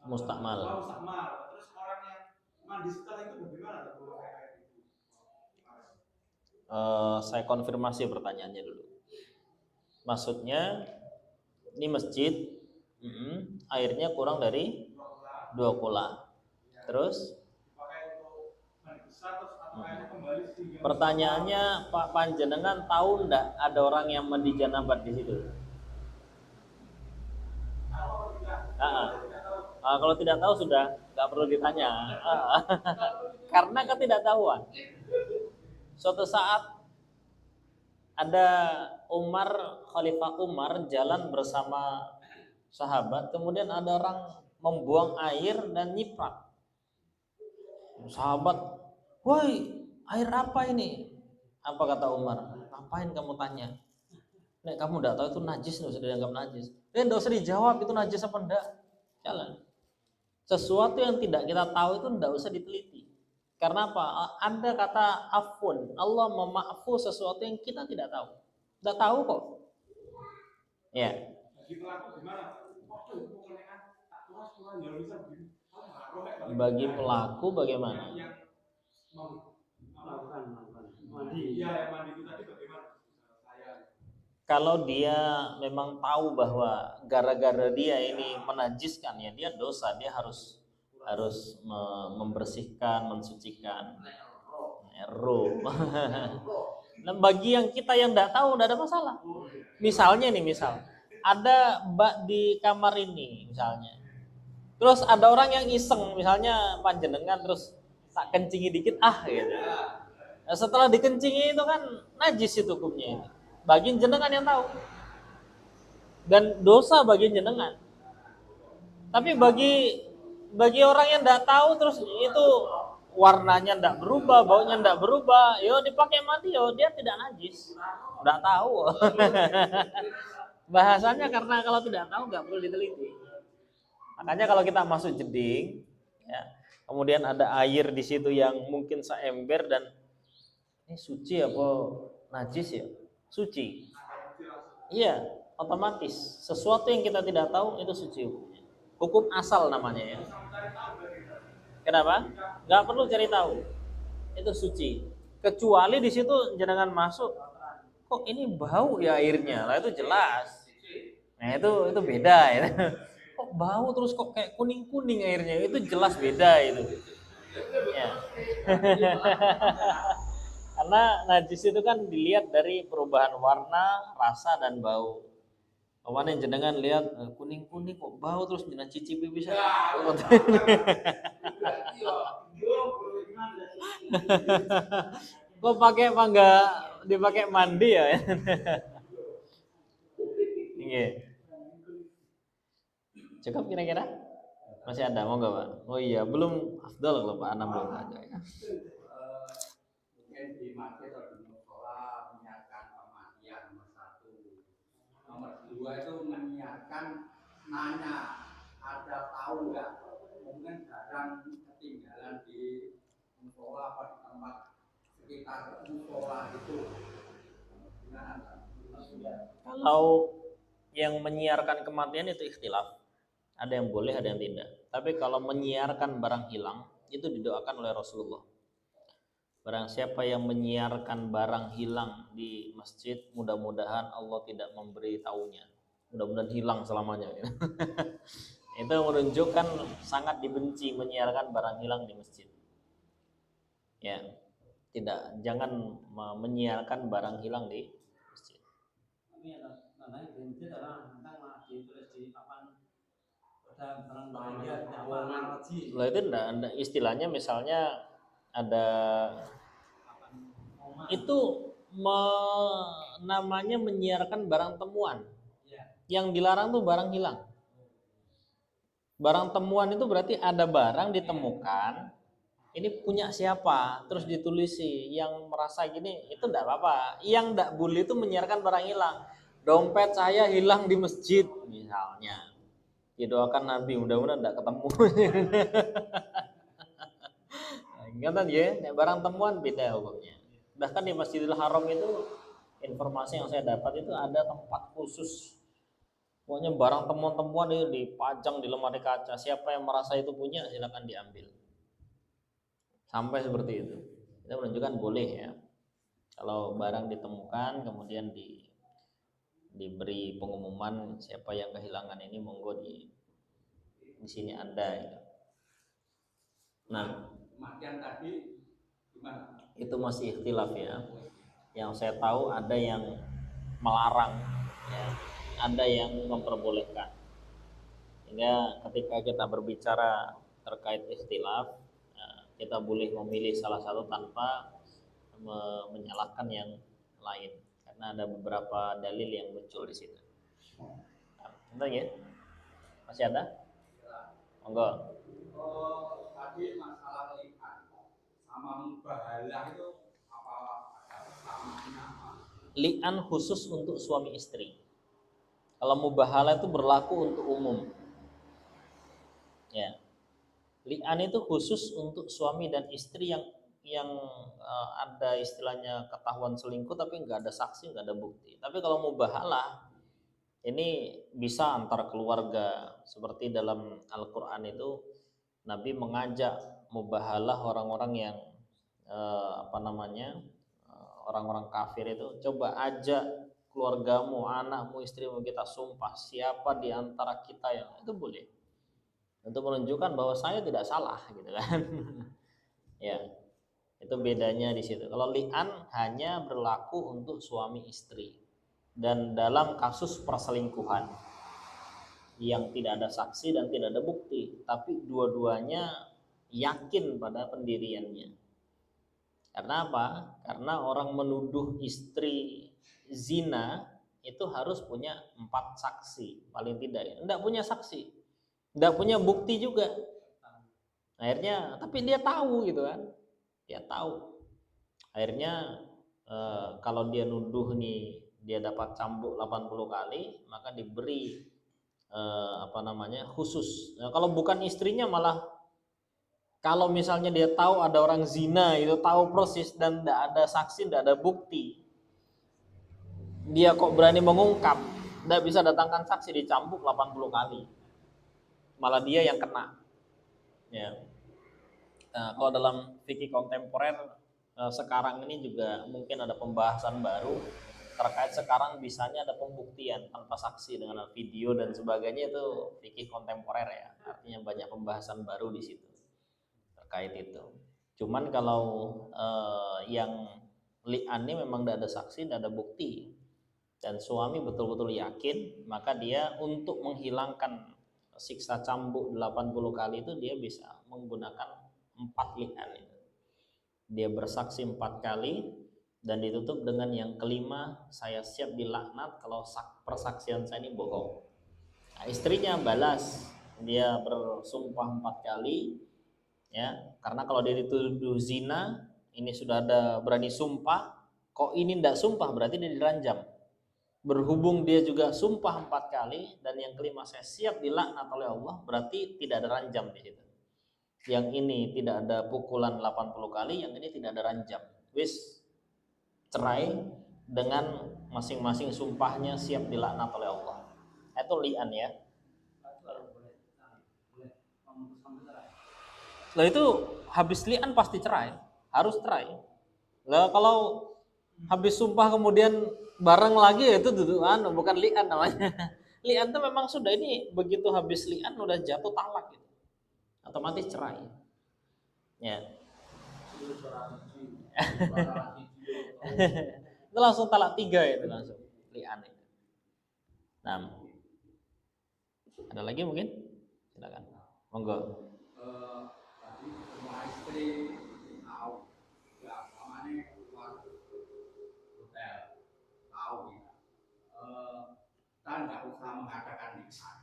Mustakmal. Mustakmal. Terus orang yang mandi setelah itu bagaimana kalau kayak itu? Saya konfirmasi pertanyaannya dulu. Maksudnya ini masjid, airnya kurang dari 2 kula. Terus pertanyaannya, Pak Panjenengan tahu enggak ada orang yang mandi janabat di situ? Kalau tidak tahu sudah nggak perlu ditanya. Karena ketidaktahuan. Suatu saat ada Khalifah Umar jalan bersama sahabat, kemudian ada orang membuang air dan nyiprat. Sahabat, "Woi, air apa ini?" Apa kata Umar? "Ngapain kamu tanya? Nek kamu enggak tahu itu najis, enggak usah dianggap najis." Enggak usah dijawab itu najis apa enggak. Jalan. Sesuatu yang tidak kita tahu itu enggak usah diteliti. Karena apa? Ada kata afun. Allah memaafu sesuatu yang kita tidak tahu. Enggak tahu kok. Ya. Bagi pelaku bagaimana? Kalau dia memang tahu bahwa gara-gara dia ini menajiskan, ya dia dosa, dia harus membersihkan, mensucikan. Nah, bagi yang kita yang tidak tahu, tidak ada masalah. Misalnya ada bak di kamar ini misalnya. Terus ada orang yang iseng, misalnya panjenengan terus tak kencingi dikit gitu. Nah, setelah dikencingi itu kan najis itu hukumnya ini. Bagi jenengan yang tahu. Dan dosa bagi jenengan. Tapi bagi orang yang tidak tahu terus itu warnanya tidak berubah, baunya tidak berubah, yo dipakai mandi, yo dia tidak najis. Tidak tahu. Bahasanya karena kalau tidak tahu nggak perlu diteliti. Makanya kalau kita masuk jeding, ya, kemudian ada air di situ yang mungkin seember dan ini suci apa najis ya? Suci. Iya, otomatis. Sesuatu yang kita tidak tahu itu suci hukumnya. Hukum asal namanya ya. Kenapa? Nggak perlu cari tahu. Itu suci. Kecuali di situ jenengan masuk, kok ini bau ya airnya? Lah itu jelas. Nah itu beda ya. Kok bau terus kok kayak kuning-kuning airnya? Itu jelas beda itu. Ya. Karena najis itu kan dilihat dari perubahan warna, rasa dan bau. Kemarin jenengan lihat kuning-kuning kok bau terus jenengan cicipi bisa. Kok pakai apa enggak dipakai mandi ya? Iya. Cukup kira-kira? Masih ada, mau nggak Pak? Oh iya, belum afdal kalau Pak Anam belum ada ya. Mungkin di masjid atau di musola menyiapkan kematian nomor satu. Nomor dua itu menyiapkan nanya, ada tahu nggak? Mungkin barang ketinggalan di musola apa di tempat sekitar musola itu. Kalau yang menyiarkan kematian itu ikhtilaf. Ada yang boleh, ada yang tidak. Tapi kalau menyiarkan barang hilang, itu didoakan oleh Rasulullah. Barang siapa yang menyiarkan barang hilang di masjid, mudah-mudahan Allah tidak memberi taunya. Mudah-mudahan hilang selamanya. Itu menunjukkan sangat dibenci menyiarkan barang hilang di masjid. Ya, jangan menyiarkan barang hilang di masjid. Ini namanya benci adalah tentang ditulis di papan barang Lah itu enggak, istilahnya misalnya ada itu namanya menyiarkan barang temuan. Yang dilarang tuh barang hilang. Barang temuan itu berarti ada barang ditemukan, ini punya siapa, terus ditulisi. Yang merasa gini itu enggak apa-apa. Yang enggak boleh itu menyiarkan barang hilang. Dompet saya hilang di masjid misalnya. Didoakan Nabi, mudah-mudahan enggak ketemu. Ingat ya, barang temuan beda hukumnya. Bahkan di Masjidil Haram itu informasi yang saya dapat itu ada tempat khusus. Pokoknya barang temuan-temuan itu dipajang di lemari kaca. Siapa yang merasa itu punya silakan diambil. Sampai seperti itu. Itu menunjukkan boleh ya. Kalau barang ditemukan kemudian diberi pengumuman siapa yang kehilangan ini monggo di sini ada gitu. Nah, kematian tadi gimana? Itu masih ikhtilaf ya. Yang saya tahu ada yang melarang ya, ada yang memperbolehkan. Hingga ketika kita berbicara terkait ikhtilaf, kita boleh memilih salah satu tanpa menyalahkan yang lain karena ada beberapa dalil yang muncul di situ. Entah ya? Masih ada? Monggo. Tadi masalah li'an sama mubahalah itu apa samanya apa? Li'an khusus untuk suami istri. Kalau mubahalah itu berlaku untuk umum. Ya. Li'an itu khusus untuk suami dan istri yang ada istilahnya ketahuan selingkuh tapi nggak ada saksi, nggak ada bukti. Tapi kalau mubahalah ini bisa antar keluarga. Seperti dalam Al-Quran itu Nabi mengajak mubahalah orang-orang yang orang-orang kafir itu, coba ajak keluargamu, anakmu, istrimu, kita sumpah siapa di antara kita yang itu boleh. Untuk menunjukkan bahwa saya tidak salah gitu kan. Ya. Itu bedanya di situ. Kalau li'an hanya berlaku untuk suami istri dan dalam kasus perselingkuhan yang tidak ada saksi dan tidak ada bukti, tapi dua-duanya yakin pada pendiriannya. Karena apa? Karena orang menuduh istri zina itu harus punya 4 saksi paling tidak ya. Enggak punya saksi, enggak punya bukti juga. Akhirnya, tapi dia tahu gitu kan. Dia tahu. Akhirnya kalau dia nuduh nih dia dapat cambuk 80 kali, maka diberi khusus. Nah, kalau bukan istrinya malah kalau misalnya dia tahu ada orang zina itu tahu proses dan tidak ada saksi, tidak ada bukti, dia kok berani mengungkap, tidak bisa datangkan saksi, dicambuk 80 kali, malah dia yang kena. Ya. Nah, kalau dalam fikih kontemporer sekarang ini juga mungkin ada pembahasan baru terkait sekarang bisanya ada pembuktian tanpa saksi dengan video dan sebagainya, itu fikih kontemporer ya. Artinya banyak pembahasan baru di situ terkait itu. Cuman kalau yang li'an ini memang tidak ada saksi, tidak ada bukti dan suami betul-betul yakin, maka dia untuk menghilangkan siksa cambuk 80 kali itu dia bisa menggunakan 4 li'an itu. Dia bersaksi 4 kali dan ditutup dengan yang kelima, saya siap dilaknat kalau persaksian saya ini bohong. Nah, istrinya balas, dia bersumpah 4 kali, ya, karena kalau dia dituduh zina, ini sudah ada berani sumpah, kok ini tidak sumpah berarti dia diranjam. Berhubung dia juga sumpah 4 kali dan yang kelima saya siap dilaknat oleh Allah, berarti tidak ada ranjam di situ. Yang ini tidak ada pukulan 80 kali, yang ini tidak ada ranjam. Wis cerai dengan masing-masing sumpahnya siap dilaknat oleh Allah. Itu li'an ya. Lah itu habis li'an pasti cerai, harus cerai. Lah kalau habis sumpah kemudian bareng lagi ya itu dudukan, bukan li'an namanya. Li'an itu memang sudah ini begitu habis li'an udah jatuh talak gitu. Otomatis cerai. Ya. Itu langsung talak 3 itu langsung li'an itu. Nah, ada lagi mungkin? Silakan. Monggo. Tadi semua istri tahu ya namanya keluar hotel tahu ya. Kan nggak usah mengadakan nikah.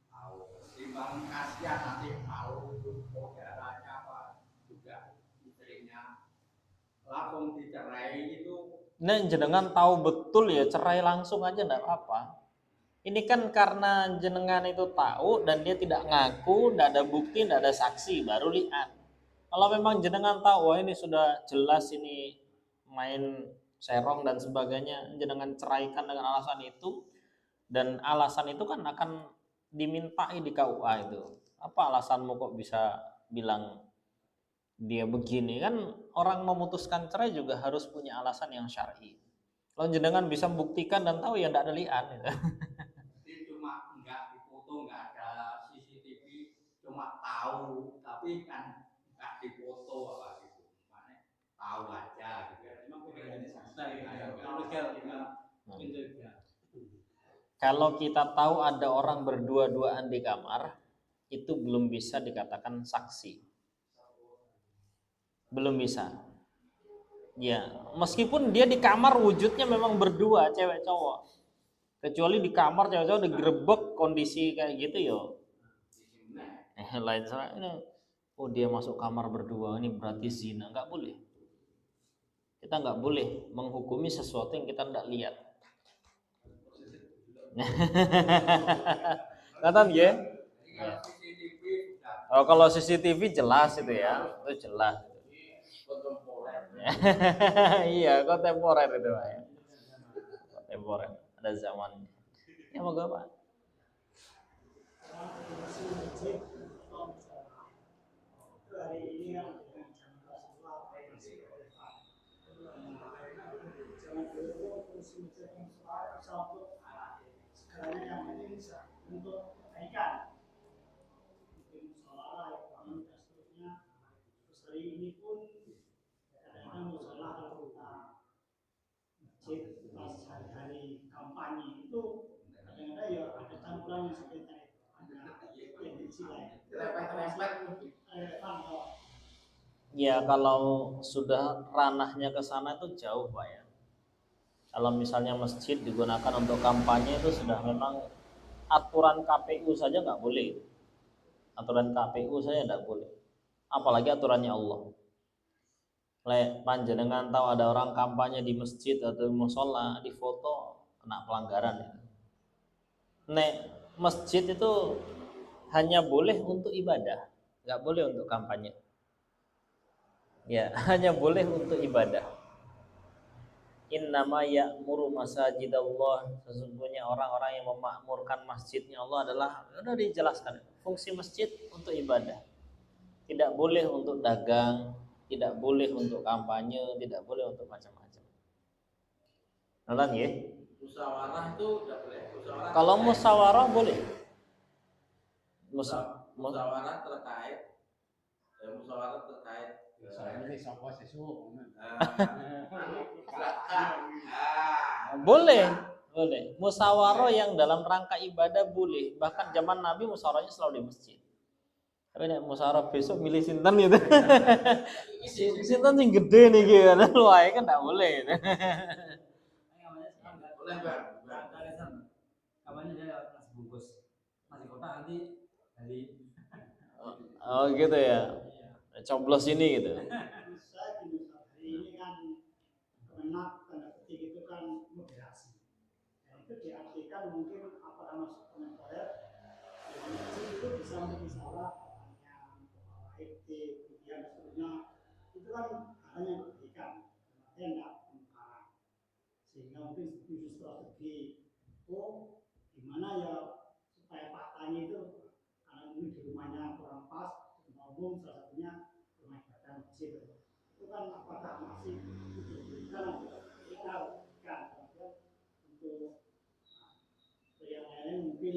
Tahu. Timbang kasihan nanti tahu saudaranya apa juga istrinya langsung dicerai itu. Nah, jenengan tahu betul ya cerai langsung aja enggak apa-apa. Ini kan karena jenengan itu tahu dan dia tidak ngaku, tidak ada bukti, tidak ada saksi, baru li'an. Kalau memang jenengan tahu, wah ini sudah jelas ini main serong dan sebagainya, jenengan ceraikan dengan alasan itu, dan alasan itu kan akan dimintai di KUA itu. Apa alasanmu kok bisa bilang dia begini? Kan orang memutuskan cerai juga harus punya alasan yang syar'i. Kalau jenengan bisa buktikan dan tahu ya tidak ada li'an gitu. Cuma nggak difoto, nggak ada CCTV, cuma tahu, tapi kan nggak difoto apa gitu, mana tahu aja gitu. Kalau kita tahu ada orang berdua-duaan di kamar, itu belum bisa dikatakan saksi. Belum bisa. Ya, meskipun dia di kamar wujudnya memang berdua, cewek cowok. Kecuali di kamar cewek cowok digerebek kondisi kayak gitu yo. Lain soalnya, oh dia masuk kamar berdua, ini berarti zina, nggak boleh. Kita nggak boleh menghukumi sesuatu yang kita tidak lihat. Nonton ya? Oh kalau CCTV jelas itu ya, itu jelas. Iya, kontemporer itu Pak ya. Kontemporer, ada zamannya. Ya moga Pak. Sekarang yang penting untuk kebaikan, mungkin musawarah, dan seterusnya. Terus hari ini pun kadang-kadang musawarah kalau kita masjid pas hari kampanye itu kadang-kadang ya ada campuran yang sekitar ada yang dicilai. Ya kalau sudah ranahnya ke sana itu jauh Pak ya. Kalau misalnya masjid digunakan untuk kampanye itu sudah memang aturan KPU saja nggak boleh. Aturan KPU saja nggak boleh. Apalagi aturannya Allah. Panjenengan tahu ada orang kampanye di masjid atau di musola, di foto, kena pelanggaran. Nek masjid itu hanya boleh untuk ibadah, nggak boleh untuk kampanye. Ya, hanya boleh untuk ibadah. Innama ya'muru masajidallah, sesungguhnya orang-orang yang memakmurkan masjidnya Allah adalah, sudah dijelaskan, fungsi masjid untuk ibadah. Tidak boleh untuk dagang, tidak boleh untuk kampanye, tidak boleh untuk macam-macam. Nalan ya? Musyawarah itu tidak boleh. Kalau musyawarah boleh. Musyawarah terkait boleh. Musyawarah yang dalam rangka ibadah boleh. Bahkan zaman Nabi musyawarahnya selalu di masjid. Tapi nek musyawarah besok milih sinten gitu. Sinten sing gede nih gitu. Lu ae kan enggak boleh. Boleh, Bang. Kamarnya saya kelas 10 bungkus nasi kotak nanti dari Oh gitu ya. Coblos ini gitu. Saya gini Ustaz, hari ini kan Kemenak tanda petik itu kan moderasi. Dan itu diartikan mungkin apakah masuk Kementerian itu bisa menjadi salah pertanyaan, IT, kemudian seterusnya itu kan hanya kebaikan, artinya tidak kemungkaran. Sehingga mungkin tujuh strategi gimana ya supaya faktanya itu karena mungkin di rumahnya kurang pas, tempat umum salah satunya rumah ibadah masjid. Itu kan apakah masih diberikan atau tidak diberikan untuk yang lain mungkin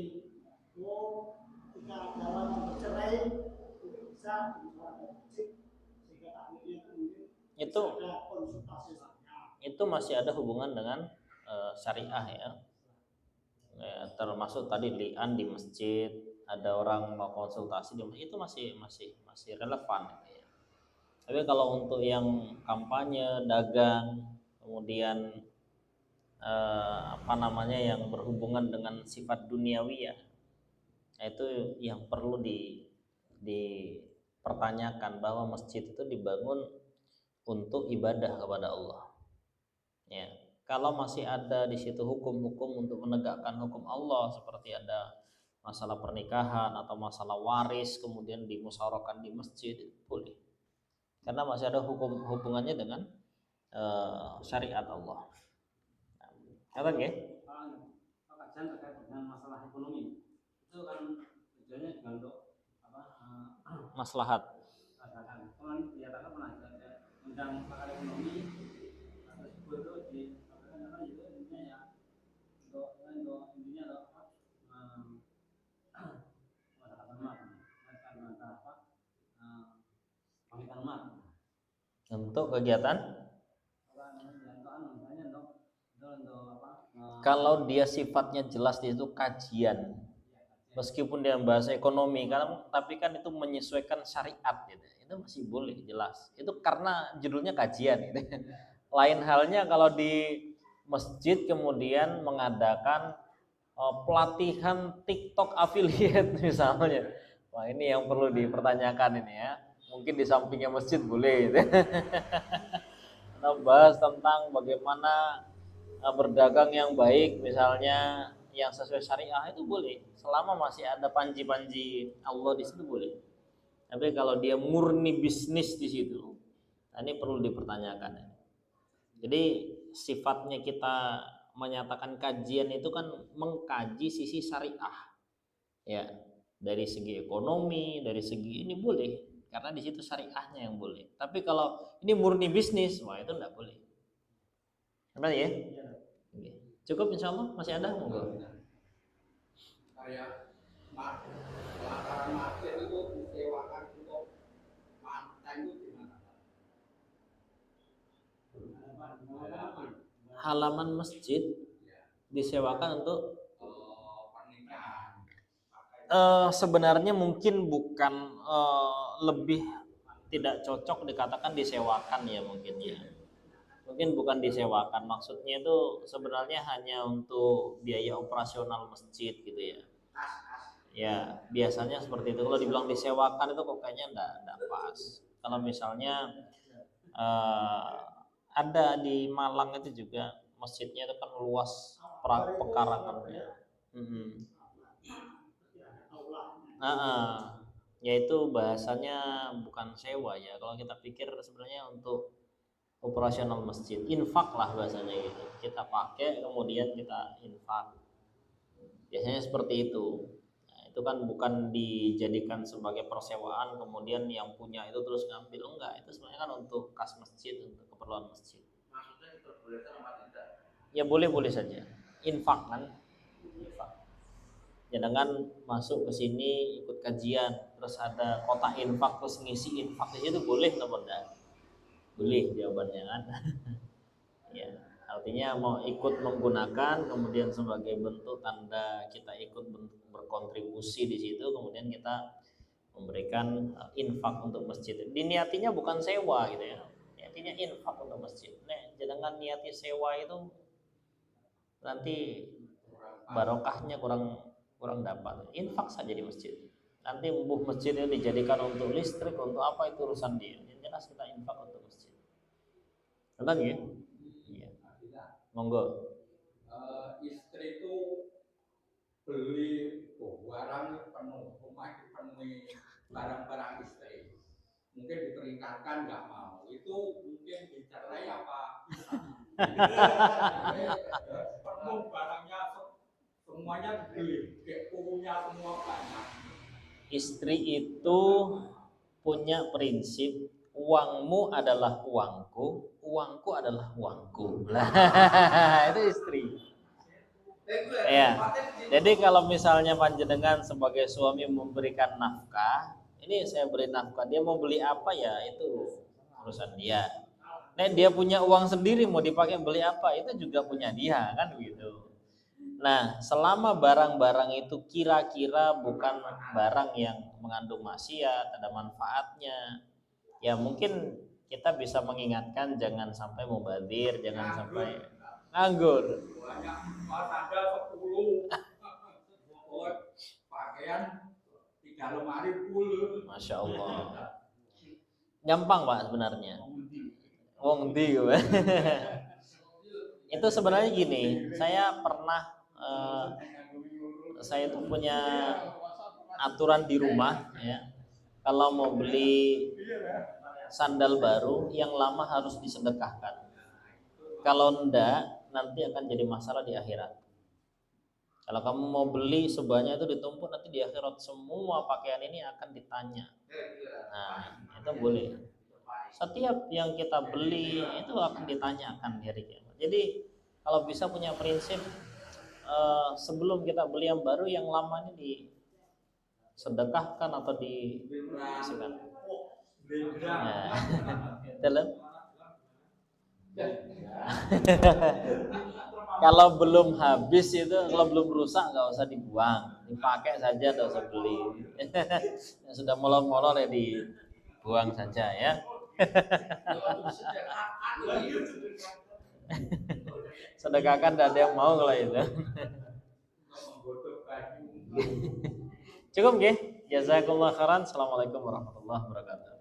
jika dalam bercerai itu bisa dilakukan fisik sehingga takdirnya itu mungkin Itu ada konsultasi saja. itu masih ada hubungan dengan syariah ya. Termasuk tadi li'an di masjid, ada orang mau konsultasi di masjid, itu masih relevan ya. Tapi kalau untuk yang kampanye, dagang, kemudian yang berhubungan dengan sifat duniawi ya, itu yang perlu dipertanyakan bahwa masjid itu dibangun untuk ibadah kepada Allah. Ya, kalau masih ada di situ hukum-hukum untuk menegakkan hukum Allah seperti ada masalah pernikahan atau masalah waris kemudian dimusyawarahkan di masjid, boleh. Karena masih ada hubungannya dengan syariat Allah. Kata nggih? kajian terkait dengan masalah ekonomi itu kan tujuannya juga untuk Maslahat. masyarakat. Kemarin kelihatan pernah ada undang pakar ekonomi tersebut itu di apa itu intinya ya untuk intinya adalah panggilan umat Untuk kegiatan kalau dia sifatnya jelas di situ kajian, meskipun dia bahasa ekonomi, tapi kan itu menyesuaikan syariat gitu, itu masih boleh jelas. Itu karena judulnya kajian gitu. Lain halnya kalau di masjid kemudian mengadakan pelatihan TikTok affiliate misalnya. Wah, ini yang perlu dipertanyakan ini ya. Mungkin di sampingnya masjid boleh gitu. Atau bahas tentang bagaimana berdagang yang baik misalnya yang sesuai syariah, itu boleh selama masih ada panji-panji Allah di situ boleh. Tapi kalau dia murni bisnis di situ, nah ini perlu dipertanyakan. Jadi sifatnya kita menyatakan kajian itu kan mengkaji sisi syariah ya, dari segi ekonomi, dari segi ini boleh karena di situ syariahnya yang boleh. Tapi kalau ini murni bisnis, wah itu enggak boleh. Apa ya? Cukup insya Allah, masih ada monggo. Kayak pelataran masjid itu disewakan untuk mantan itu gimana? Halaman masjid disewakan untuk pernikahan. sebenarnya mungkin bukan lebih tidak cocok dikatakan disewakan ya mungkin ya. Mungkin bukan disewakan, maksudnya itu sebenarnya hanya untuk biaya operasional masjid gitu ya. Ya biasanya seperti itu. Kalau dibilang disewakan itu kok kayaknya enggak pas. Kalau misalnya ada di Malang itu juga masjidnya itu kan luas pekarangannya. Yaitu bahasanya bukan sewa ya. Kalau kita pikir sebenarnya untuk operasional masjid, infak lah bahasanya gitu. Kita pakai kemudian kita infak. Biasanya seperti itu. Nah, itu kan bukan dijadikan sebagai persewaan kemudian yang punya itu terus ngambil, enggak. Itu sebenarnya kan untuk kas masjid, untuk keperluan masjid. Maksudnya diperbolehkan apa tidak? Ya boleh-boleh saja. Infak kan. Infak. Jangan masuk ke sini ikut kajian terus ada kotak infak terus ngisi infak di situ, boleh atau enggak? Boleh jawabannya kan. Ya, artinya mau ikut menggunakan kemudian sebagai bentuk tanda kita ikut berkontribusi di situ, kemudian kita memberikan infak untuk masjid. Diniatinya bukan sewa gitu ya. Niatinya infak untuk masjid. Nah, jangan niati sewa itu nanti barokahnya kurang kurang dapat. Infak saja di masjid. Nanti masjidnya dijadikan untuk listrik, untuk apa itu urusan dia. Yang jelas kita infak untuk masjid. Benar ya? Iya. Monggo. Istri itu beli barang penuh, rumah dipenuhi barang-barang istri. Mungkin diperingatkan nggak mau. Itu mungkin dicerai apa? Penuh barangnya semuanya dibeli, punya semua banyak. Istri itu punya prinsip, uangmu adalah uangku, uangku adalah uangku. Itu istri. Ya. Jadi kalau misalnya panjenengan sebagai suami memberikan nafkah, ini saya beri nafkah, dia mau beli apa ya itu urusan dia. Nah, dia punya uang sendiri mau dipakai beli apa itu juga punya dia, kan begitu. Nah, selama barang-barang itu kira-kira bukan barang yang mengandung maksiat, ada manfaatnya, ya mungkin kita bisa mengingatkan jangan sampai mubadzir, jangan sampai nganggur. Banyak sandal 10, pakaian 3 lemari full. Masya Allah. Gampang Pak sebenarnya. Wong ndi itu sebenarnya gini, saya pernah saya itu punya aturan di rumah ya. Kalau mau beli sandal baru yang lama harus disedekahkan. Kalau enggak nanti akan jadi masalah di akhirat. Kalau kamu mau beli sebanyak itu ditumpuk nanti di akhirat semua pakaian ini akan ditanya. Nah, itu boleh. Setiap yang kita beli itu akan ditanyakan di hari kiamat. Jadi kalau bisa punya prinsip sebelum kita beli yang baru, yang lama ini disedekahkan atau dikasihkan. Nah, dalam kalau belum habis itu, kalau belum rusak nggak usah dibuang, dipakai saja, nggak usah beli. Yang sudah molor-molor ya dibuang saja ya. Sedekahkan tidak ada yang mau kalau itu. Cukup nggih. Jazakumullah khairan. Assalamualaikum warahmatullahi wabarakatuh.